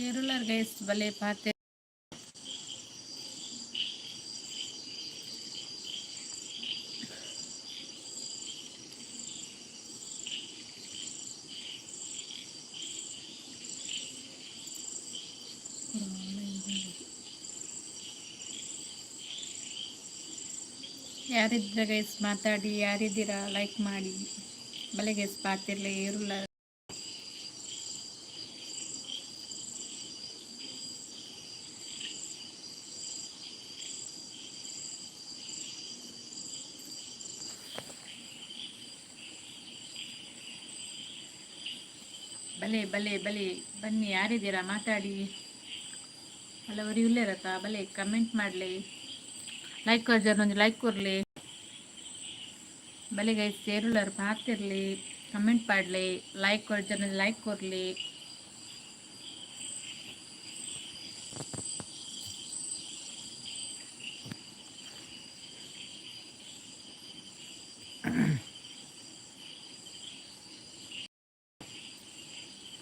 ಏರುಲರ್ guys ಬಲೆ ಪಾತೆ ಯಾರಿದ್ರ guys ಮಾತಾಡಿ, ಯಾರಿದ್ದೀರಾ like ಮಾಡಿ. ಬಲೆ ಗೈಸ್ ಪಾತಿರ್ಲಿ ಏರುಲರ್ ಬಲೆ ಬಲೆ ಬಲೆ ಬನ್ನಿ, ಯಾರಿದ್ದೀರಾ ಮಾತಾಡಿ. ಹಲವರು ಇಲ್ಲೇರತ್ತ ಬಲೆ ಕಮೆಂಟ್ ಮಾಡಲಿ, ಲೈಕ್ ಒಂದು ಲೈಕ್ ಕೊರಲಿ. ಬಲೆ ಗೈಸ್ ಏರುಲರ್ ಪಾತಿರ್ಲಿ, ಕಮೆಂಟ್ ಮಾಡಲಿ, ಲೈಕ್ ಲೈಕ್ ಕೊರಲಿ.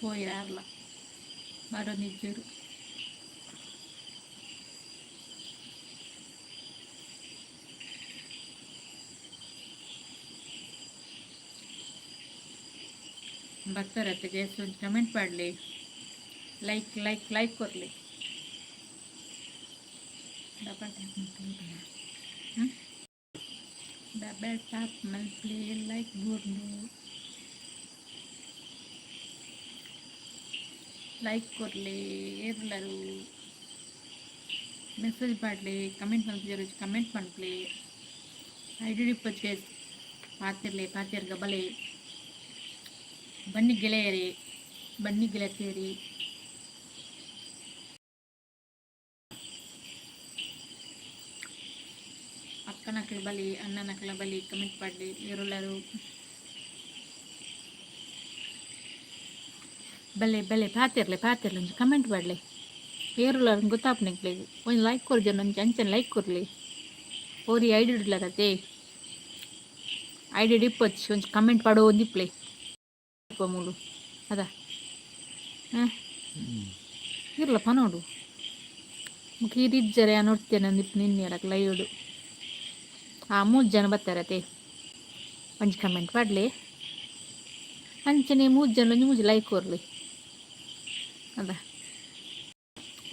പോയാറില്ല മരൊന്നിച്ചൊരു ಬರ್ತಾರತ್ತೆ ಗೈಸ್, ಒಂದು ಕಮೆಂಟ್ ಮಾಡಲಿ, ಲೈಕ್ ಕೊರಲಿ. ಡಬಲ್ ಟ್ಯಾಪ್ ಮಲ್ಪ್ಲೇ ಲೈಕ್ ಬೋರ್ಡು ಲೈಕ್ ಕೊರಲಿ. ಏರುಲರು ಮೆಸೇಜ್ ಮಾಡಲಿ, ಕಮೆಂಟ್ ಮಾಡ್ತಿದ್ರು ಕಮೆಂಟ್ ಮಾಡಲಿ. ಐಡಿ ಪರ್ಚೇಸ್ ಪಾತಿರ್ಗ ಬಲೆ ಬನ್ನಿ ಗೆಳೆಯರಿ, ಬನ್ನಿ ಗೆಳತಿಯರಿ. ಅಕ್ಕನಕ್ಳ ಬಲಿ, ಅಣ್ಣನಕ್ಳ ಬಲಿ ಕಮೆಂಟ್ ಮಾಡಲಿ. ಏರುಲರು ಬಲೆ ಬಲೆ ಪಾತಿರ್ಲಿ ಒಂದು ಕಮೆಂಟ್ ಮಾಡಲಿ. ಏರುಲರ್ ಗೊತ್ತಾಪ್ನಿಕ್ಲಿ ಒಂದು ಲೈಕ್ ಕೊರ್ಜಿ, ಒಂದು ಅಂಚನೆ ಲೈಕ್ ಕೊರಲಿ. ಓರಿ ಐಡಿ ಇಡ್ಲರತ್ತೆ ಐಡಿ ಡಿಪ್ಪೊಚ್ಚಿ ಒಂದು ಕಮೆಂಟ್ ಪಾಡೋ ಒಂದಿಪ್ಲೆ ಮೂಲು ಅದ ಇರ್ಲ ಪನೋಡು ಮುಖೀರಿಜ್ಜರೆ ನೋಡ್ತೇನೆ ಒಂದಿಪ್ಪು ನಿನ್ನೆರಕ್ಕೆ ಲೈವ್ಡು. 3 ಜನ ಬರ್ತಾರತ್ತೆ, ಒಂದು ಕಮೆಂಟ್ ಮಾಡಲಿ. ಅಂಚನೆ 3 ಜನ ಒಂದು ಲೈಕ್ ಕೊರಲಿ. ಅದ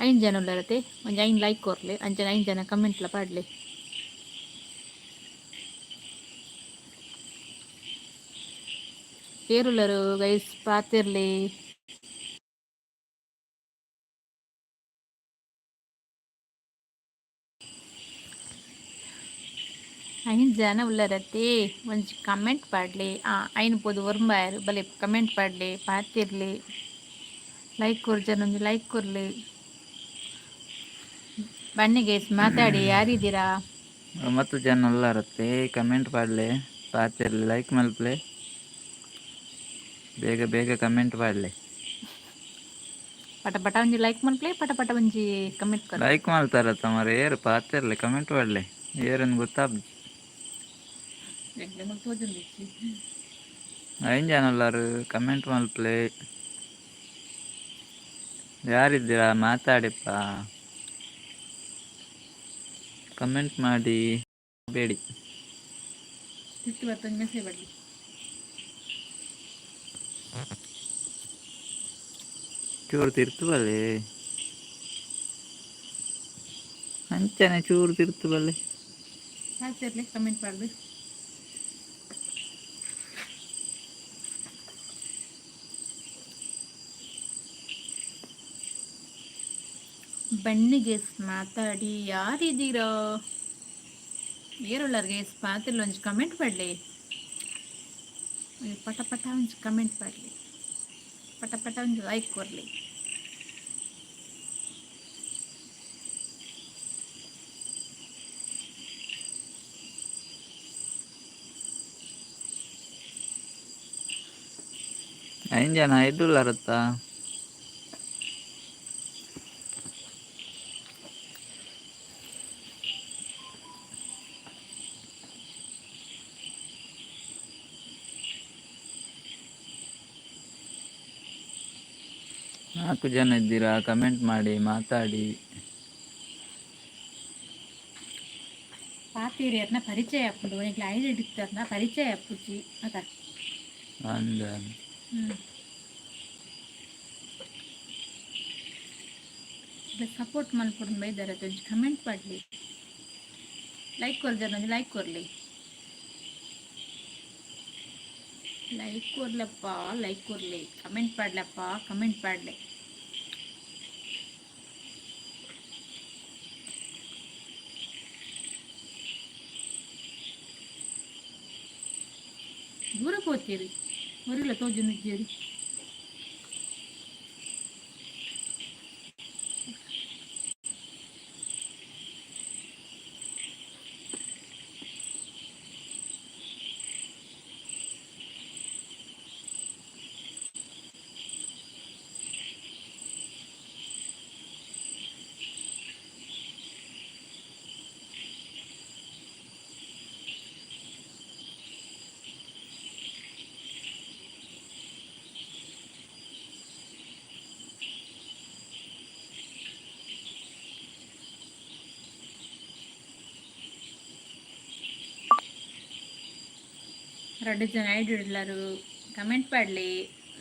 5 ಜನ ಉಳ್ಳರತ್ತೆ, ಒಂದು 5 ಲೈಕ್ ಕೊರಲಿ. ಅಂಚನೆ 5 ಜನ ಕಮೆಂಟ್ಲ ಪಾಡಲಿ. ಏರುಲರು ಗೈಸ್ ಪಾತಿರ್ಲಿ. 5 ಜನ ಉಳ್ಳರತ್ತೆ, ಒಂದು ಕಮೆಂಟ್ ಪಾಡಲಿ. ಐನ್ಪೋದು ಒರ್ಂಬಾಯರು ಬಲೆ ಕಮೆಂಟ್ ಪಾಡಲಿ ಪಾತಿರ್ಲಿ. ಲೈಕ್ ಕೊರ್ಜನ ಒಂದು ಲೈಕ್ ಕೊರಲಿ. ಬನ್ನಿ ಗೈಸ್ ಮಾತಾಡಿ, ಯಾರಿದ್ದೀರಾ? 9 ಜನ ಉಳ್ಳರತ್ತೆ, ಕಮೆಂಟ್ ಪಾಡಲಿ ಪಾತಿರ್ಲಿ. ಲೈಕ್ ಮಲ್ಪ್ಲೆ ಬೇಗ ಬೇಗ ಕಮೆಂಟ್ ಪಾಡಲಿ. ಪಟ ಪಟ ಒಂಜಿ ಲೈಕ್ ಮಲ್ಪ್ಲೆ, ಪಟ ಪಟ ಒಂಜಿ ಕಮೆಂಟ್ ಕೊರಲಿ. ಲೈಕ್ ಮಾಡ್ತಾರತ್ತ ಮರ ಏರು ಪಾತಿರ್ಲಿ ಕಮೆಂಟ್ ಪಾಡಲಿ. ಏರನ್ನು ಗೊತ್ತಾಗ್ದು 5 ಜನ ಉಳ್ಳಾರು ಕಮೆಂಟ್ ಮಲ್ಪ್ಲೆ. ಯಾರಿದ್ದೀರಾ ಮಾತಾಡಿಪ್ಪ, ಕಮೆಂಟ್ ಮಾಡಿ ಬೇಡಿ. ಮೆಸೇಜ್ ಮಾಡಲಿ. ಚೂರು ತಿರ್ತು ಬಲ್ಲೆ, ಅಂಚನೆ ಚೂರು ತಿರ್ತು ಬಲ್ಲೆ. ಪಾತಿರ್ಲಿ ಕಮೆಂಟ್ ಮಾಡಲಿ. ಬನ್ನಿ ಗೈಸ್ ಮಾತಾಡಿ, ಯಾರಿದ್ದೀರಾ? ಏರುಲರ್ ಗೈಸ್ ಪಾತಿರ್ಲಿ ಒಂದು ಕಮೆಂಟ್ ಮಾಡಲಿ. ಪಟ ಪಟ ಒಂದು ಕಮೆಂಟ್ ಮಾಡಲಿ, ಪಟ ಪಟ ಒಂದು ಲೈಕ್ ಕೊರಲಿ. ಐದು ಜನ ಐದುಳ್ಳಾರತ್ತ. 4 ಜನ ಇದ್ದೀರಾ, ಕಮೆಂಟ್ ಮಾಡಿ, ಮಾತಾಡಿ. ಪಾತೀರಿಯರ್ನ ಪರಿಚಯ ಹಾಕೊಂಡು ಈಗ ಐದು ಹಿಡಿತಾರನ್ನ ಪರಿಚಯ ಹಾಪುಜಿ ಅದ ಅಂದ ಸಪೋರ್ಟ್ ಮಾಡ್ಕೊಂಡು ಬೈದಾರೆ ಕಮೆಂಟ್ ಮಾಡಲಿ, ಲೈಕ್ ಕೊರ್ಜನ ಲೈಕ್ ಕೊರ್ಲಿ, ಲೈಕ್ ಕೊರ್ಲಪ್ಪ, ಲೈಕ್ ಕೊರ್ಲಿ, ಕಮೆಂಟ್ ಮಾಡ್ಲಪ್ಪ, ಕಮೆಂಟ್ ಮಾಡಲಿ. ದೂರಕ್ಕೆ ಹೋಗ್ತೀರಿ ಹೊರಿಲ್ಲ ತೋಜನಿದ್ದೀರಿ. ಎರಡು ಜನ ಐದು ಇಡ್ಲಾರು ಕಮೆಂಟ್ ಮಾಡಲಿ,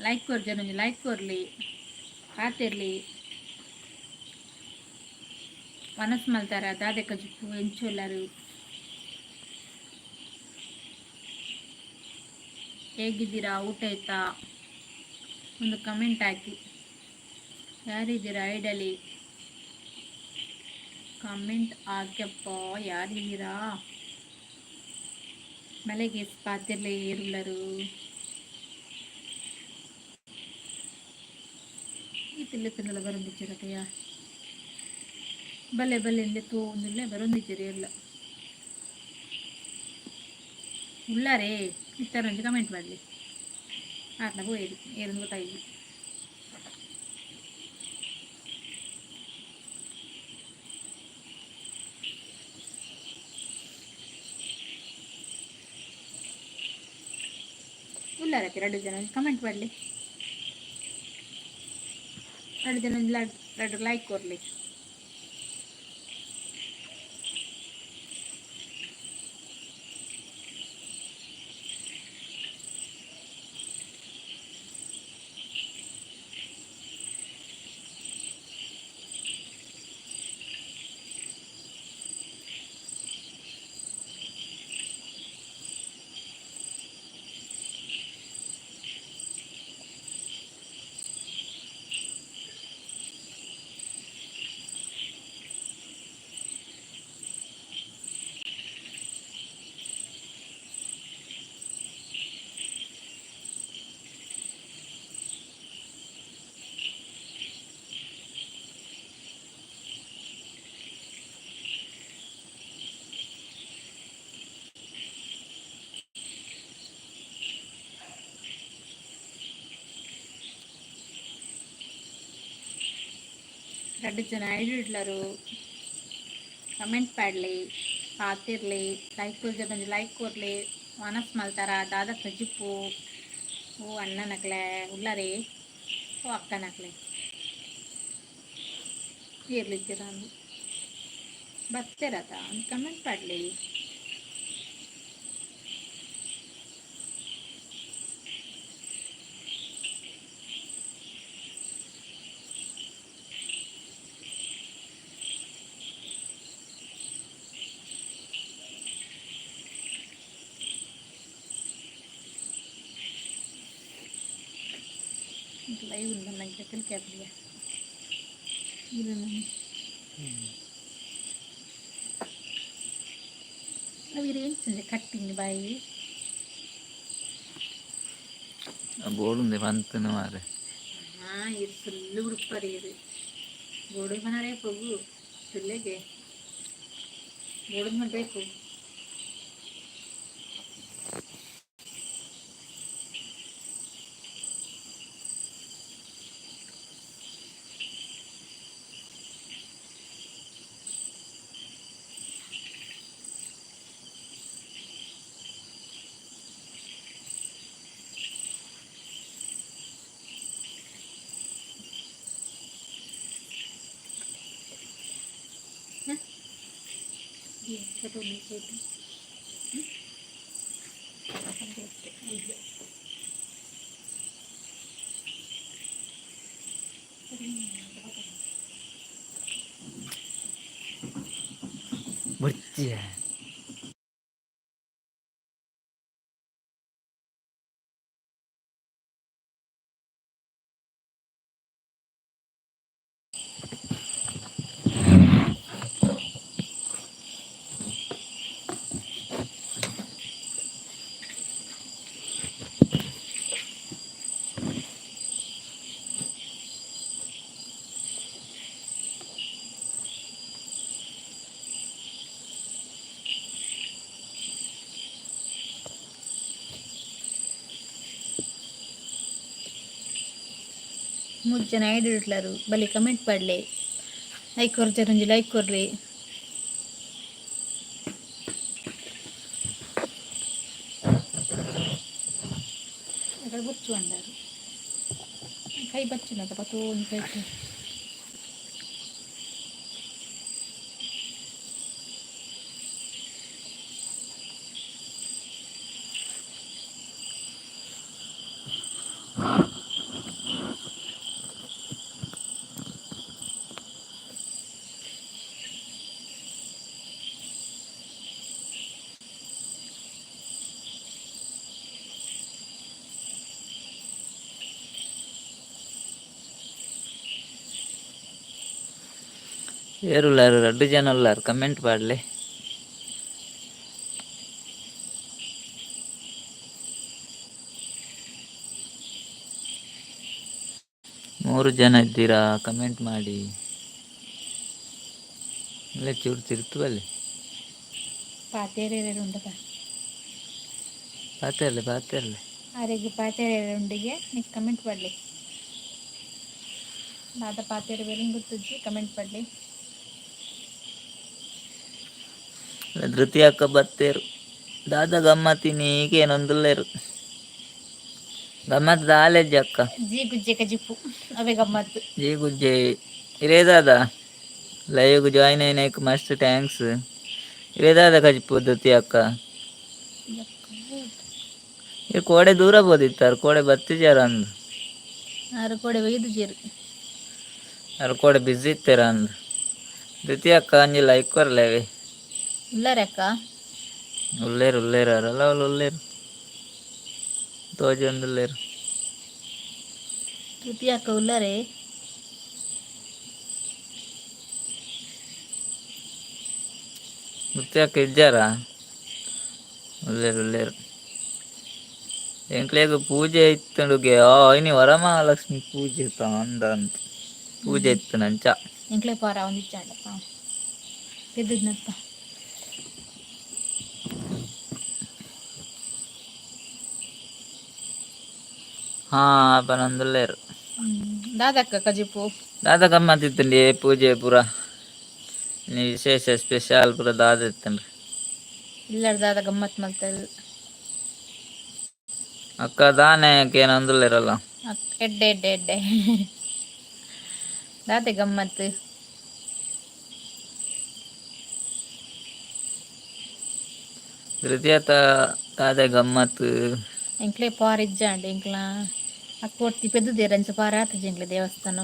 ಲೈಕ್ ಕೊರ್ಜನ ಲೈಕ್ ಕೊರ್ಲಿ, ಕಾತಿರ್ಲಿ. ಮನಸ್ಸು ಮಲ್ತಾರ ದಾದೆ ಕಜುಕು ಹೆಂಚು ಎಲ್ಲರೂ ಹೇಗಿದ್ದೀರಾ, ಊಟ ಆಯ್ತಾ, ಒಂದು ಕಮೆಂಟ್ ಹಾಕಿ. ಯಾರಿದ್ದೀರಾ ಐಡಲಿ ಕಮೆಂಟ್ ಹಾಕ್ಯಪ್ಪ, ಯಾರಿದ್ದೀರಾ? ಮಳೆಗೆ ಪಾತಿರ್ಲಿ ಏರುಳ್ಳರು ಈ ತಿನ್ನಲ್ಲ ಬರೊಂದಿಚ್ಚಿರತೆಯ ಬಲ್ಲೆ ಬಲ್ಲೆಂದೆ ತೋಂದಿಲ್ಲ ಬರೊಂದಿಚ್ಚಿರಿ ಎಲ್ಲ ಉಳ್ಳಾರೇ ಇತ್ತಾರಂಜಿ ಕಮೆಂಟ್ ಮಾಡಲಿ. ಆರ್ನ ಹೋಯ್ದು ಏರನ್ನು ಗೊತ್ತಾಯಿತು. ಉಳ್ಳಾರಕ್ಕೆ ಎರಡು ಜನ ಕಮೆಂಟ್ ಮಾಡಲಿ, ಎರಡು ಜನ ಎರಡು ಲೈಕ್ ಕೊರಲಿ. ಎರಡು ಜನ ಐದು ಇಡ್ಲರು ಕಮೆಂಟ್ ಮಾಡಲಿ, ಪಾತಿರ್ಲಿ, ಲೈಕ್ ಕೊರ್ಜನ ಲೈಕ್ ಕೊರ್ಲಿ. ಮನಸ್ಸು ಮಲ್ತಾರ ದಾದ ಕಜಿಪ್ಪು ಓ ಅಣ್ಣ ನಕ್ಲೆ ಉಳ್ಳಾರಿ ಓ ಅಕ್ಕ ನಕ್ಲೆ ಇರ್ಲಿತ್ತೀರ ಬರ್ತಿರತ್ತ ಒಂದು ಕಮೆಂಟ್ ಮಾಡಲಿ. లైవ్ ఉందన్న ఇంకెక్కడికి క్యాప్గా ఇది అవి రేంచింది కట్టింది బాయి ಬೋರ್ಡ್ ఉంది ಬಂತನು ಮಾರೆ ಇದು ಫುಲ್ಲು ಹುಡುಕ್ತಾರೆ ಇದು ಗೋಡೆ ಮನಾರೇ ಹೋಗು ಸುಳ್ಳೆಗೆ ಗೋಡೆ ಮಾಡಬೇಕು. ಬುಚ್ಚಿಯ ಮೂರು ಜನ ಐಡಿ ಇಟ್ಲಾರು ಬಲಿ ಕಮೆಂಟ್ ಪಡ್ಲೆ ಲೈಕ್ ಕೊರ್ಜರ್ ಒಂಜಿ ಲೈಕ್ ಕೊರ್ರಿ ಬುಚ್ಚು ಅಂಡಾರು ಕೈ ಬಚ್ಚಿನದ ಪತ್ತೋ ಒಂದು ಕೈ ಏರುಲ್ಲಾರು 2 ಜನ ಉಲ್ಲಾರು ಕಮೆಂಟ್ ಪಾಡ್ಲೆ 3 ಜನ ಇದ್ದೀರಾ ಕಮೆಂಟ್ ಮಾಡಿ ಇಲ್ಲೇ ಚೂರು ತಿರ್ತುವಲ್ಲಿ ಪಾತೇರೇರೆ ಉಂಡದ ಪಾತೆರ್ಲೆ ಆರೆಗ್ ಪಾತೇರೇರೆ ಉಂಡಿಗೆ ನೀನು ಕಮೆಂಟ್ ಪಡ್ಲಿ ದಾದ ಪಾತೇರೆ ಬೇರೆ ಗೊತ್ತಜ್ಜಿ ಕಮೆಂಟ್ ಪಡ್ಲಿ ಧೃತಿ ಅಕ್ಕ ಬತ್ತೇರು ದಾದ ಗಮ್ಮತ್ತಿನಿ ಈಗೇನೊಂದುಲ್ಲೇರು ಗಮ್ಮತ್ ದಾಲೆಜ್ಜಿ ಅಕ್ಕ ಜಿ ಗುಜ್ಜೆ ಕಜಿಪ್ಪು ಅವೇ ಗಮ್ಮತ್ತು ಜಿ ಗುಜ್ಜೆ ಇರೇದಾದ ಲೈವ್ ಜಾಯಿನ್ అయినకు ಮಸ್ತ್ ಥ್ಯಾಂಕ್ಸ್ ಇರೇದಾದ ಕಜಿಪ್ಪು ಧೃತಿ ಅಕ್ಕ ಈ ಕೋಡೆ ದೂರ ಬೋದಿತ್ತಾರ ಕೋಡೆ ಬತ್ತಿಜಾರ ಅಂದ್ ಆರು ಕೋಡೆ ಒಯ್ದು ಜೀರು ಅವ್ರ ಕೋಡೆ ಬಿಸಿ ಇತ್ತಾರ ಅಂದ್ ಧೃತಿ ಅಕ್ಕ ಅಂಜಿ ಲೈಕ್ ಕೊರ್ಲೇವೆ ಇಲ್ಲಾರೆ ಅಕ್ಕ ಉಲ್ಲೇರು ಅವರೆಲ್ಲ ಅವ್ರು ಉಲ್ಲೇರು ತೋಜಿ ಒಂದುಲ್ಲೇರು ಧೃತಿ ಅಕ್ಕ ಉಲ್ಲಾರೆ ಧೃತಿ ಅಕ್ಕ ಇದ್ದಾರ ಉಲ್ಲೇರು ಎಂಕ್ಲೇಗ ಪೂಜೆ ಇತ್ತಂಡುಗೆ ಇನಿ ವರಮಹಾಲಕ್ಷ್ಮಿ ಪೂಜೆ ಇತ್ತ ಅಂದ ಅಂತ ಪೂಜೆ ಇತ್ತು ನಂಚ ಎಂಕ್ಲೆ ಪಾರ ಒಂದಿಚ್ಚಾಂಡಪ್ಪ ಎದ್ದದ್ನಪ್ಪ ಹಾ ಪನೊಂದುಲ್ಲೇರು ದಾದಕ್ಕ ಕಜಿಪ್ಪು ದಾದ ಗಮ್ಮತ್ತಿತ್ತಂಡಿ ಪೂಜೆ ಪೂರ ಇನ್ನು ವಿಶೇಷ ಸ್ಪೆಷಲ್ ಪೂರ ದಾದ ಇತ್ತಂಡ್ರಿ ಇಲ್ಲಾರ ದಾದ ಗಮ್ಮತ್ ಮಲ್ತಲ್ ಅಕ್ಕ ದಾನೆಕ್ಕೆ ಏನೊಂದುಲ್ಲೇರಲ್ಲ ಎಡ್ಡೆ ದಾದೆ ಗಮ್ಮತ್ ಧೃತಿಯ ದಾದೆ ಗಮ್ಮತ್ ಎಂಕ್ಲೆ ಪಾರ ಇಜ್ಜಾಂಡ್ ಎಂಕ್ಲ ಅಕ್ಕೊಟ್ಟಿ ಪೆದ್ದುದೇರ ಅಂಚ ಪಾರ ಆತಜಿ ಎಂಕ್ಲೆ ದೇವಸ್ಥಾನ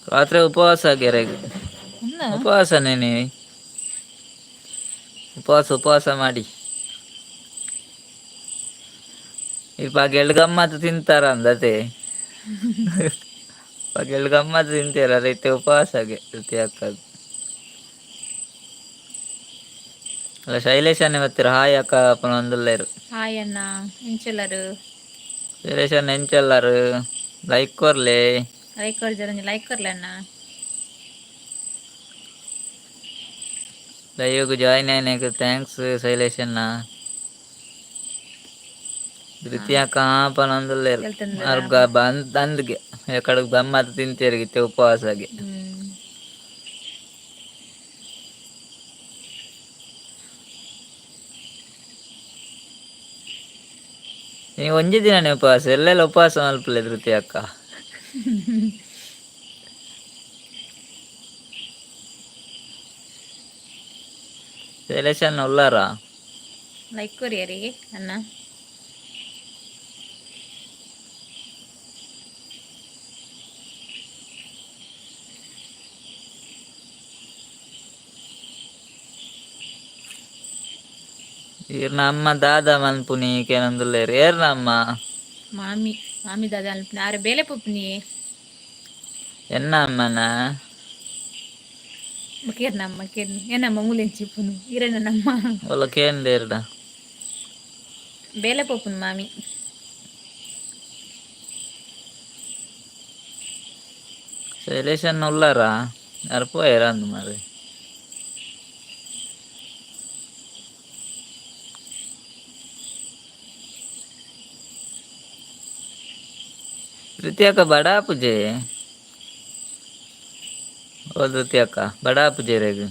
ರಾತ್ರಿ ಉಪವಾಸ ಆಗ್ಯಾರ ಈಗ ಉಪವಾಸನೇನೆ ಉಪವಾಸ ಮಾಡಿ ಇವಾಗ ಗಮ್ಮತ್ತು ತಿಂತಾರ ಅಂದತೆ ಇವಾಗ ಗಮ್ಮತ್ತು ತಿಂತಾರ ರೈತೆ ಉಪವಾಸಗೆ ಧೃತಿ ಅಕ್ಕದು ಅಲ್ಲ ಶೈಲೇಶನ್ ಇವತ್ತಿರ ಹಾಯ್ ಅಕ್ಕ ಅಪ್ಪನ ಒಂದುಲ್ಲೇರು ಹಾಯ್ ಅಣ್ಣ ಇಂಚೆಲ್ಲರು ಶೈಲೇಶನ್ ಎಂಚೆಲ್ಲರು ಲೈಕ್ ಕೊರ್ಲೆ ಲೈಕ್ ಕೊರ್ಜರ ಲೈಕ್ ಕೊರ್ಲೆ ಅಣ್ಣ ಲೈವ್ಗೆ ಜಾಯಿನ್ అయినకు ಥ್ಯಾಂಕ್ಸ್ ಶೈಲೇಶನ್ನ ಧೃತಿ ಅಕ್ಕ ಪನೊಂದುಲ್ಲೇರು ಅವ್ರ ಬಂದ್ಗೆ ಎಕಡೆ ಗಮ್ಮತ್ತು ತಿಂತೀರಿಗಿತ್ತೆ ಉಪವಾಸಗೆ ನೀವು ಒಂಜಿ ದಿನನೇ ಉಪವಾಸ ಎಲ್ಲೆಲ್ಲ ಉಪವಾಸ ಮಲ್ಪಲೆ ಧೃತಿ ಅಕ್ಕ ಸೆಲೆಕ್ಷನ್ ಉಳ್ಳಾರಾ ಲೈಕ್ ಕೊರಿಯರಿಗೆ ಅಣ್ಣ. ನಮ್ಮ ದಾದ ಮಲ್ಪುನಿ ಕೇನೊಂದುಲ್ಲೇರು ಏರ್ ನಮ್ಮ ಮಾಮಿ ಮಾಮಿ ದಾದ ಅನ್ಪುನಿ ಆರೆ ಬೇಲೆ ಪುಪ್ನಿ ಎನ್ನ ಅಮ್ಮನ ಕೇರ್ ನಮ್ಮ ಕೇರ್ ಏನಮ್ಮ ಮೂಲೆಂಚಿಪ್ಪುನು ಇರಣ್ಣ ನಮ್ಮ ಒಲ್ಲ ಕೇಂದೇರ್ಡ ಬೇಲೆ ಪೋಪುನು ಮಾಮಿ. ಸೆಲೆಕ್ಷನ್ ಉಳ್ಳಾರಾ ಯಾರು ಪೋಯರ ಅಂದು ಮಾರೆ. ಧೃತಿ ಅಕ್ಕ ಬಡ ಪೂಜೆ ಓ ಧೃತಿ ಅಕ್ಕ ಬಡ ಪೂಜೆ ರೇಗ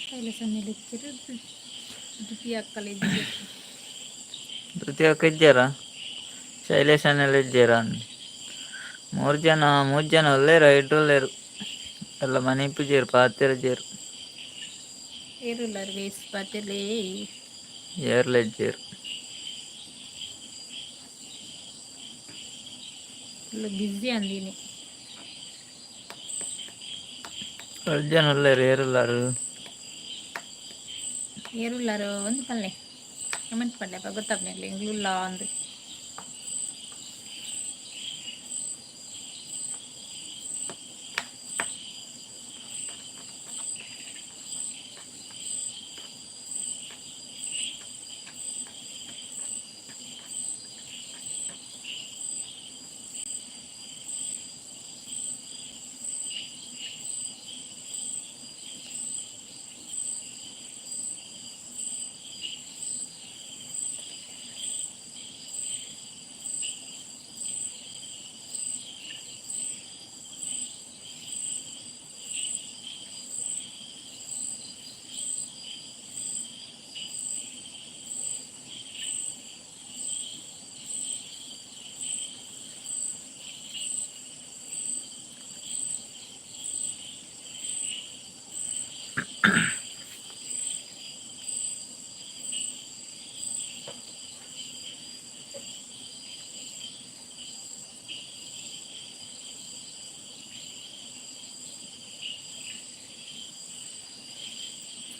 ಕೈಲಸನ್ನೆಲ್ಲಿದ್ದರು ದ್ವಿತೀಯ ಅಕ್ಕಲಿದ್ದರು. ಧೃತಿ ಅಕ್ಕ ಇದ್ದಾರ ಶೈಲೇಶನೆಲ್ಲ ಇದ್ದಾರ ಮೂರು ಜನ ಒಳ್ಳೆಯರು ಐಡ್ರಲ್ಲೇರು ಎಲ್ಲ ಮನೆ ಪೂಜೆರು ಪಾತಿರಜೇರು ಏರುಲ್ಲರು ಬೇಸ್ ಪಾತಿರ್ಲೇ ಏರ್ಲೆಜ್ಜೇರು ಫುಲ್ ಬ್ಯುಸಿ ಅಂದಿನಿ. 2 ಜನ ಒಳ್ಳೆಯರು ಏರುಲ್ಲಾರು ಏರುಲ್ಲಾರು ಒಂದು ಪಲ್ಲೆ ಕಮೆಂಟ್ ಪಡ್ಲೆಪ್ಪ ಗೊತ್ತಾಗ್ಲಿಲ್ಲ ಇಂಗ್ಲುಲ್ಲ ಅಂದ್ರೆ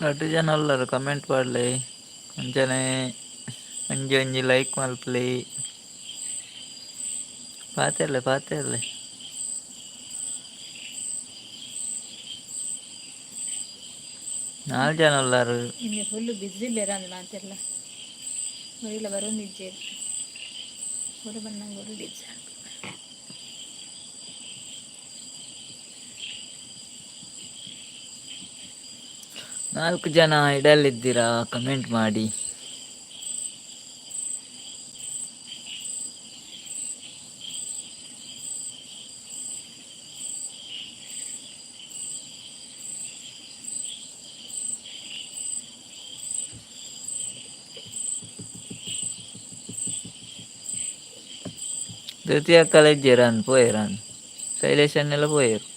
ಎರಡು ಜನ ಅಲ್ಲರು ಕಮೆಂಟ್ ಮಾಡಲಿ ಅಂಚನೆ ಒಂಜಿ ಲೈಕ್ ಮಲ್ಪಲಿ ಪಾತಿರ್ಲೆ 4 ಜನ ಅಲ್ಲಾರು ನಿಮಗೆ ಫುಲ್ಲು ಬ್ಯುಸಿ ಬೇರೆ ಅಂದ್ ಮಾತೆಲ್ಲ ಹೊರಿಲ್ಲ ಬರೋದು ನಿಜೆ ಹೊರ ಬನ್ನಂಗೆ ಹೊರ ನಿಜ 4 ಜನ ಇಡಲಿದ್ದೀರಾ ಕಮೆಂಟ್ ಮಾಡಿ. ദ്വിതീയ ಕಲೆಜ್ಜೇರಾನ್ ಪೋಯರಾನ್ ಶೈಲೇಶನ್ನೆಲ್ಲ ಪೋಯರು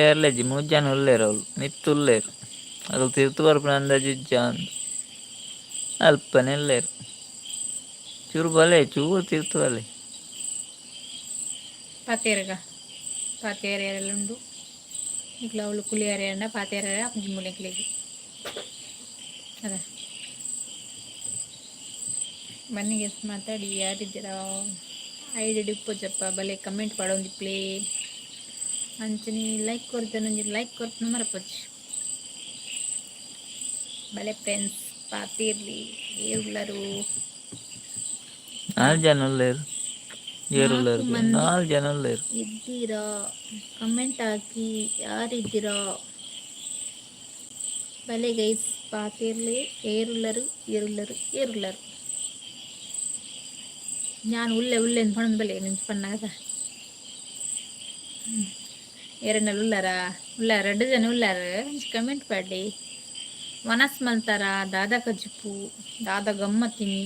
ಏರ್ಲೆಜ್ಜಿ 3 ಜನ ಉಳ್ಳೇರು ಅವಳು ಮಿತ್ತುಳ್ಳೇರು ಅದು ತಿರ್ತು ಬರ್ಪನ ಅಂದಾಜಿಜ್ಜ ಅಂದು ಅಲ್ಪನೆ ಇಲ್ಲೇರು ಚೂರು ಬಲೆ ಚೂರು ತಿರ್ತು ಬಲೆ ಪಾತೇರ ಉಂಡು ಇಕ್ಲ ಅವಳು ಕುಳಿಯಾರೆ ಅಂಡ ಪಾತೇರ ಮುಲೆಕ್ಲಿಗೆ ಅದ ಬನ್ನಿಗೆ ಮಾತಾಡಿ ಯಾರಿದ್ದೀರಾ ಐಡಿ ಡಿಪ್ಪೋಜಪ್ಪ ಬಲೆ ಕಮೆಂಟ್ ಮಾಡೋದಿಪ್ಲೇ ಅಂಚನಿ ಲೈಕ್ ಕೊಡ್ತೇನೆ ಲೈಕ್ ಕೊಡ್ತಾನೆ ಮರಪಚ್ಚಿ ಬಲೆ ಫ್ರೆಂಡ್ಸ್ ಪಾತಿರ್ಲಿ ಏರುಳ್ಳರು 4 ಜನ ಉಳ್ಳೇರು ಏರುಳ್ಳರು 4 ಜನ ಉಳ್ಳೇರು ಇದ್ದೀರಾ ಕಮೆಂಟ್ ಹಾಕಿ ಯಾರಿದ್ದೀರಾ ഭലേ ഗൈസ് പാത്തിരിൽ ഏറുള്ളറ് ഇരുള്ളറ് ഇരുള്ളറ് ഞാൻ ഉള്ളെ ഉള്ളെ ಪಣಂದಲೆ ನಿಂತು ಪಣ್ಣಾಗ ಎರಡನೆಲ್ಲ ಉಳ್ಳಾರ 2 ಜನ ಉಳ್ಳಾರ ಕಮೆಂಟ್ ಮಾಡಿ ವನಸ್ ಮಲ್ತಾರ ದಾದಾ ಕಜ್ಜುಪು ದಾದಾ ಗಮ್ಮತ್ತಿನಿ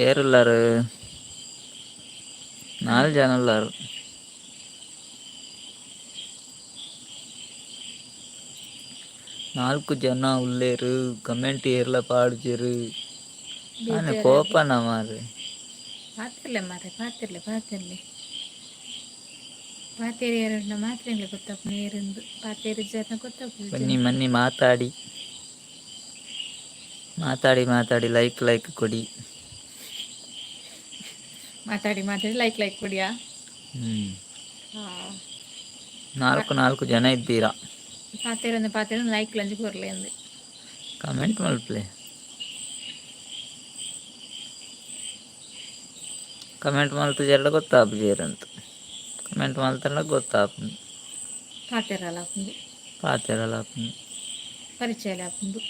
ಏರುಲ್ಲಾರು 4 ಜನ ಉಳ್ಳಾರು 4 ಜನ ಉಳ್ಳೇರು ಕಮೆಂಟ್ ಏರ್ಲ ಪಾಡ್ಜೇರು ನಾನು ಕೋಪನ ಮಾರ್ರೆ ಪಾತಿರ್ಲೆ ಮಾರೆ ಪಾತಿರ್ಲೆ ಪಾತೇರಿ ಎರಡು ಮಾತ್ರ ಗೊತ್ತಪ್ಪ ನೀರಿಂದು ಪಾತೇರಿ ಜನ ಗೊತ್ತಪ್ಪ ಮನ್ನಿ ಮಾತಾಡಿ ಲೈಕ್ ಕೊಡಿ ಮಾತಾಡಿ ಲೈಕ್ ಕೊಡಿಯಾ 4 ಜನ ಇದ್ದೀರಾ ಪಾತೇರಿ ಲೈಕ್ ಲಂಜಿ ಕೊರ್ಲಿ ಅಂದೆ ಕಮೆಂಟ್ ಮಲ್ಪ್ಲೆ ಕಮೆಂಟ್ ಮಲ್ತು ಜರ ಗೊತ್ತಾಪುಜೇರಂತ ಕಮೆಂಟ್ ಮಲ್ತಂಡ ಗೊತ್ತಾಪುಂಡು ಪಾತೆರಲ್ಲ ಆಪುಂಡು ಪರಿಚಯ ಆಪುಂಡು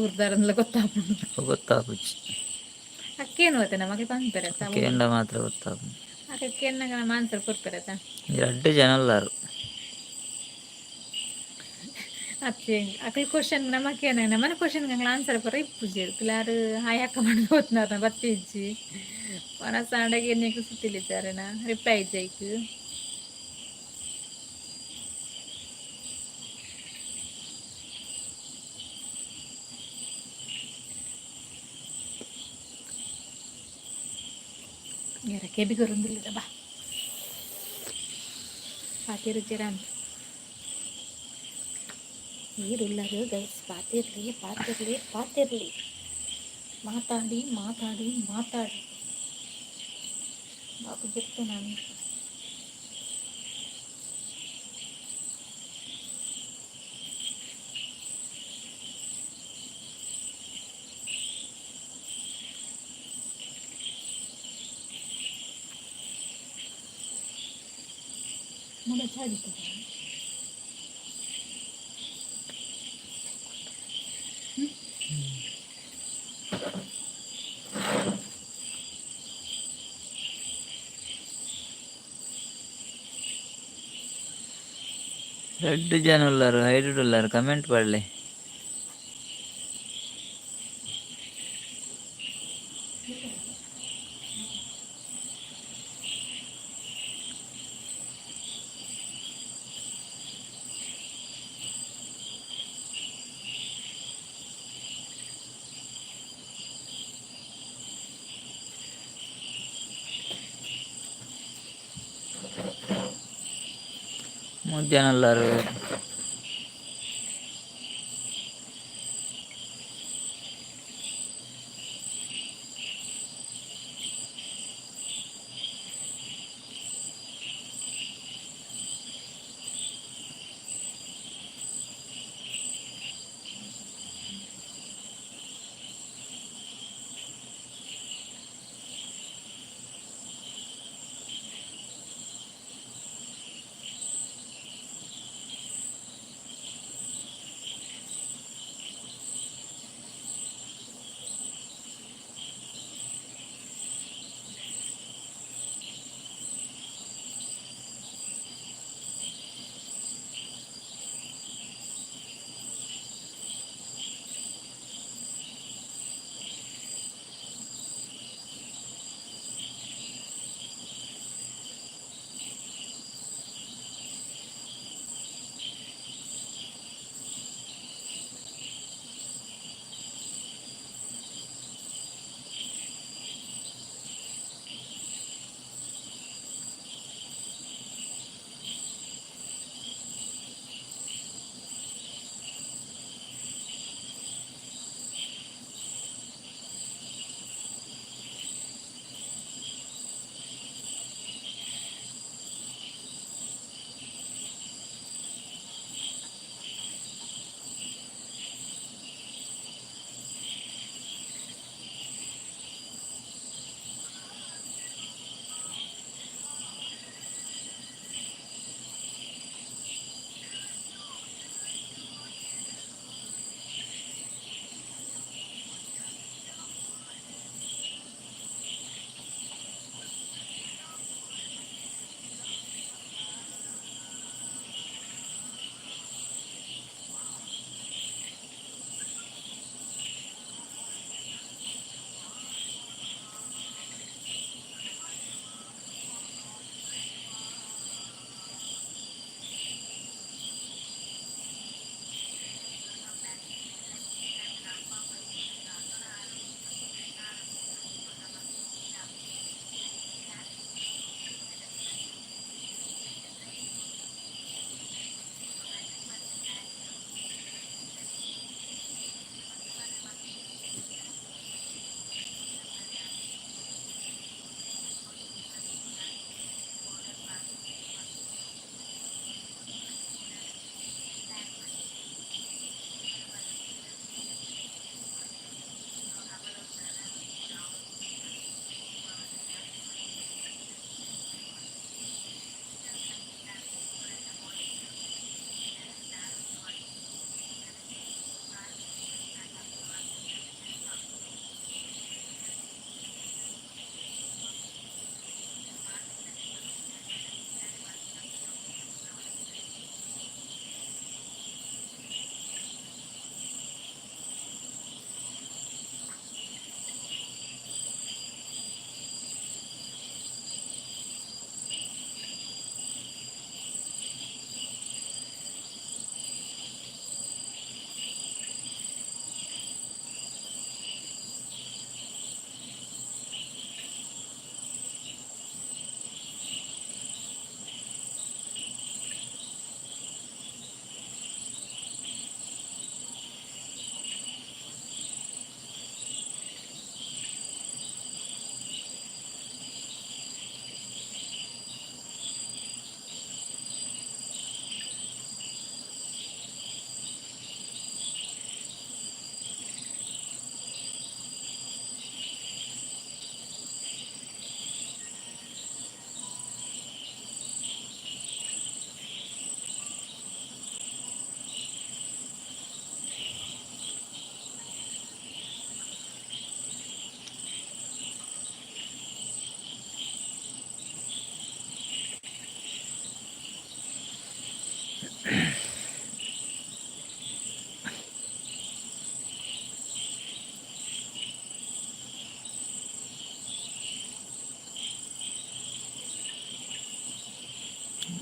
ಊರ್ದಾರಂದ್ಲ ಗೊತ್ತಾಪುಜಿ ಅಕ್ಕೇನು ಗೊತ್ತ ನಮಗೆ ಪಂಪೆರತ್ತ ಕೇಂಡ ಮಾತ್ರ ಗೊತ್ತಾಪುಂಡು ಅಕ್ಕೇನಾಗ ಮಾನ್ಸರ್ ಕೊಡ್ಪೆರತ್ತ 2 ಜನ ಉಳ್ಳಾರು ಅತ್ತೆ ಅಕ್ಕಳ ಕ್ವಶನ್ ನಮಕ್ಕೇನ ನಮ್ಮನ ಕ್ವಶನ್ಗೆ ಅಂಗ್ಲ ಆನ್ಸರ್ ಪರ ಇಪ್ಪುಜಿ ಪಿಲಾರು ಹಾಯ್ ಹಾಕ ಮಾಡಿ ಹೋತ್ನಾರ ಬತ್ತಿ ಇಜ್ಜಿ ಮನಸ್ಸಾಂಡಗೆ ಏನೇಕು ಸುತ್ತಿಲಿದ್ದಾರೆನ ರಿಪ್ಲೈ ಇಜ್ಜೈಕು ಯಾರಕ್ಕೆ ಬಿಗರೊಂದಿಲ್ಲ ಬಾ ಪಾತಿರುಜ್ಜರ ನೀರುಳ್ಳರು ಗೈಸ್ ಪಾತಿರ್ಲಿ ಮಾತಾಡಿ ಬಾಬು ಬಿಟ್ಟು ನಾನು ನೋಡ ಚಾಡಿತಾರೆ 2 ಜನ ಉಳ್ಳಾರು 5 ಉಳ್ಳಾರು ಕಮೆಂಟ್ ಪಡ್ಲೆ ಜನ ಉಳ್ಳಾರು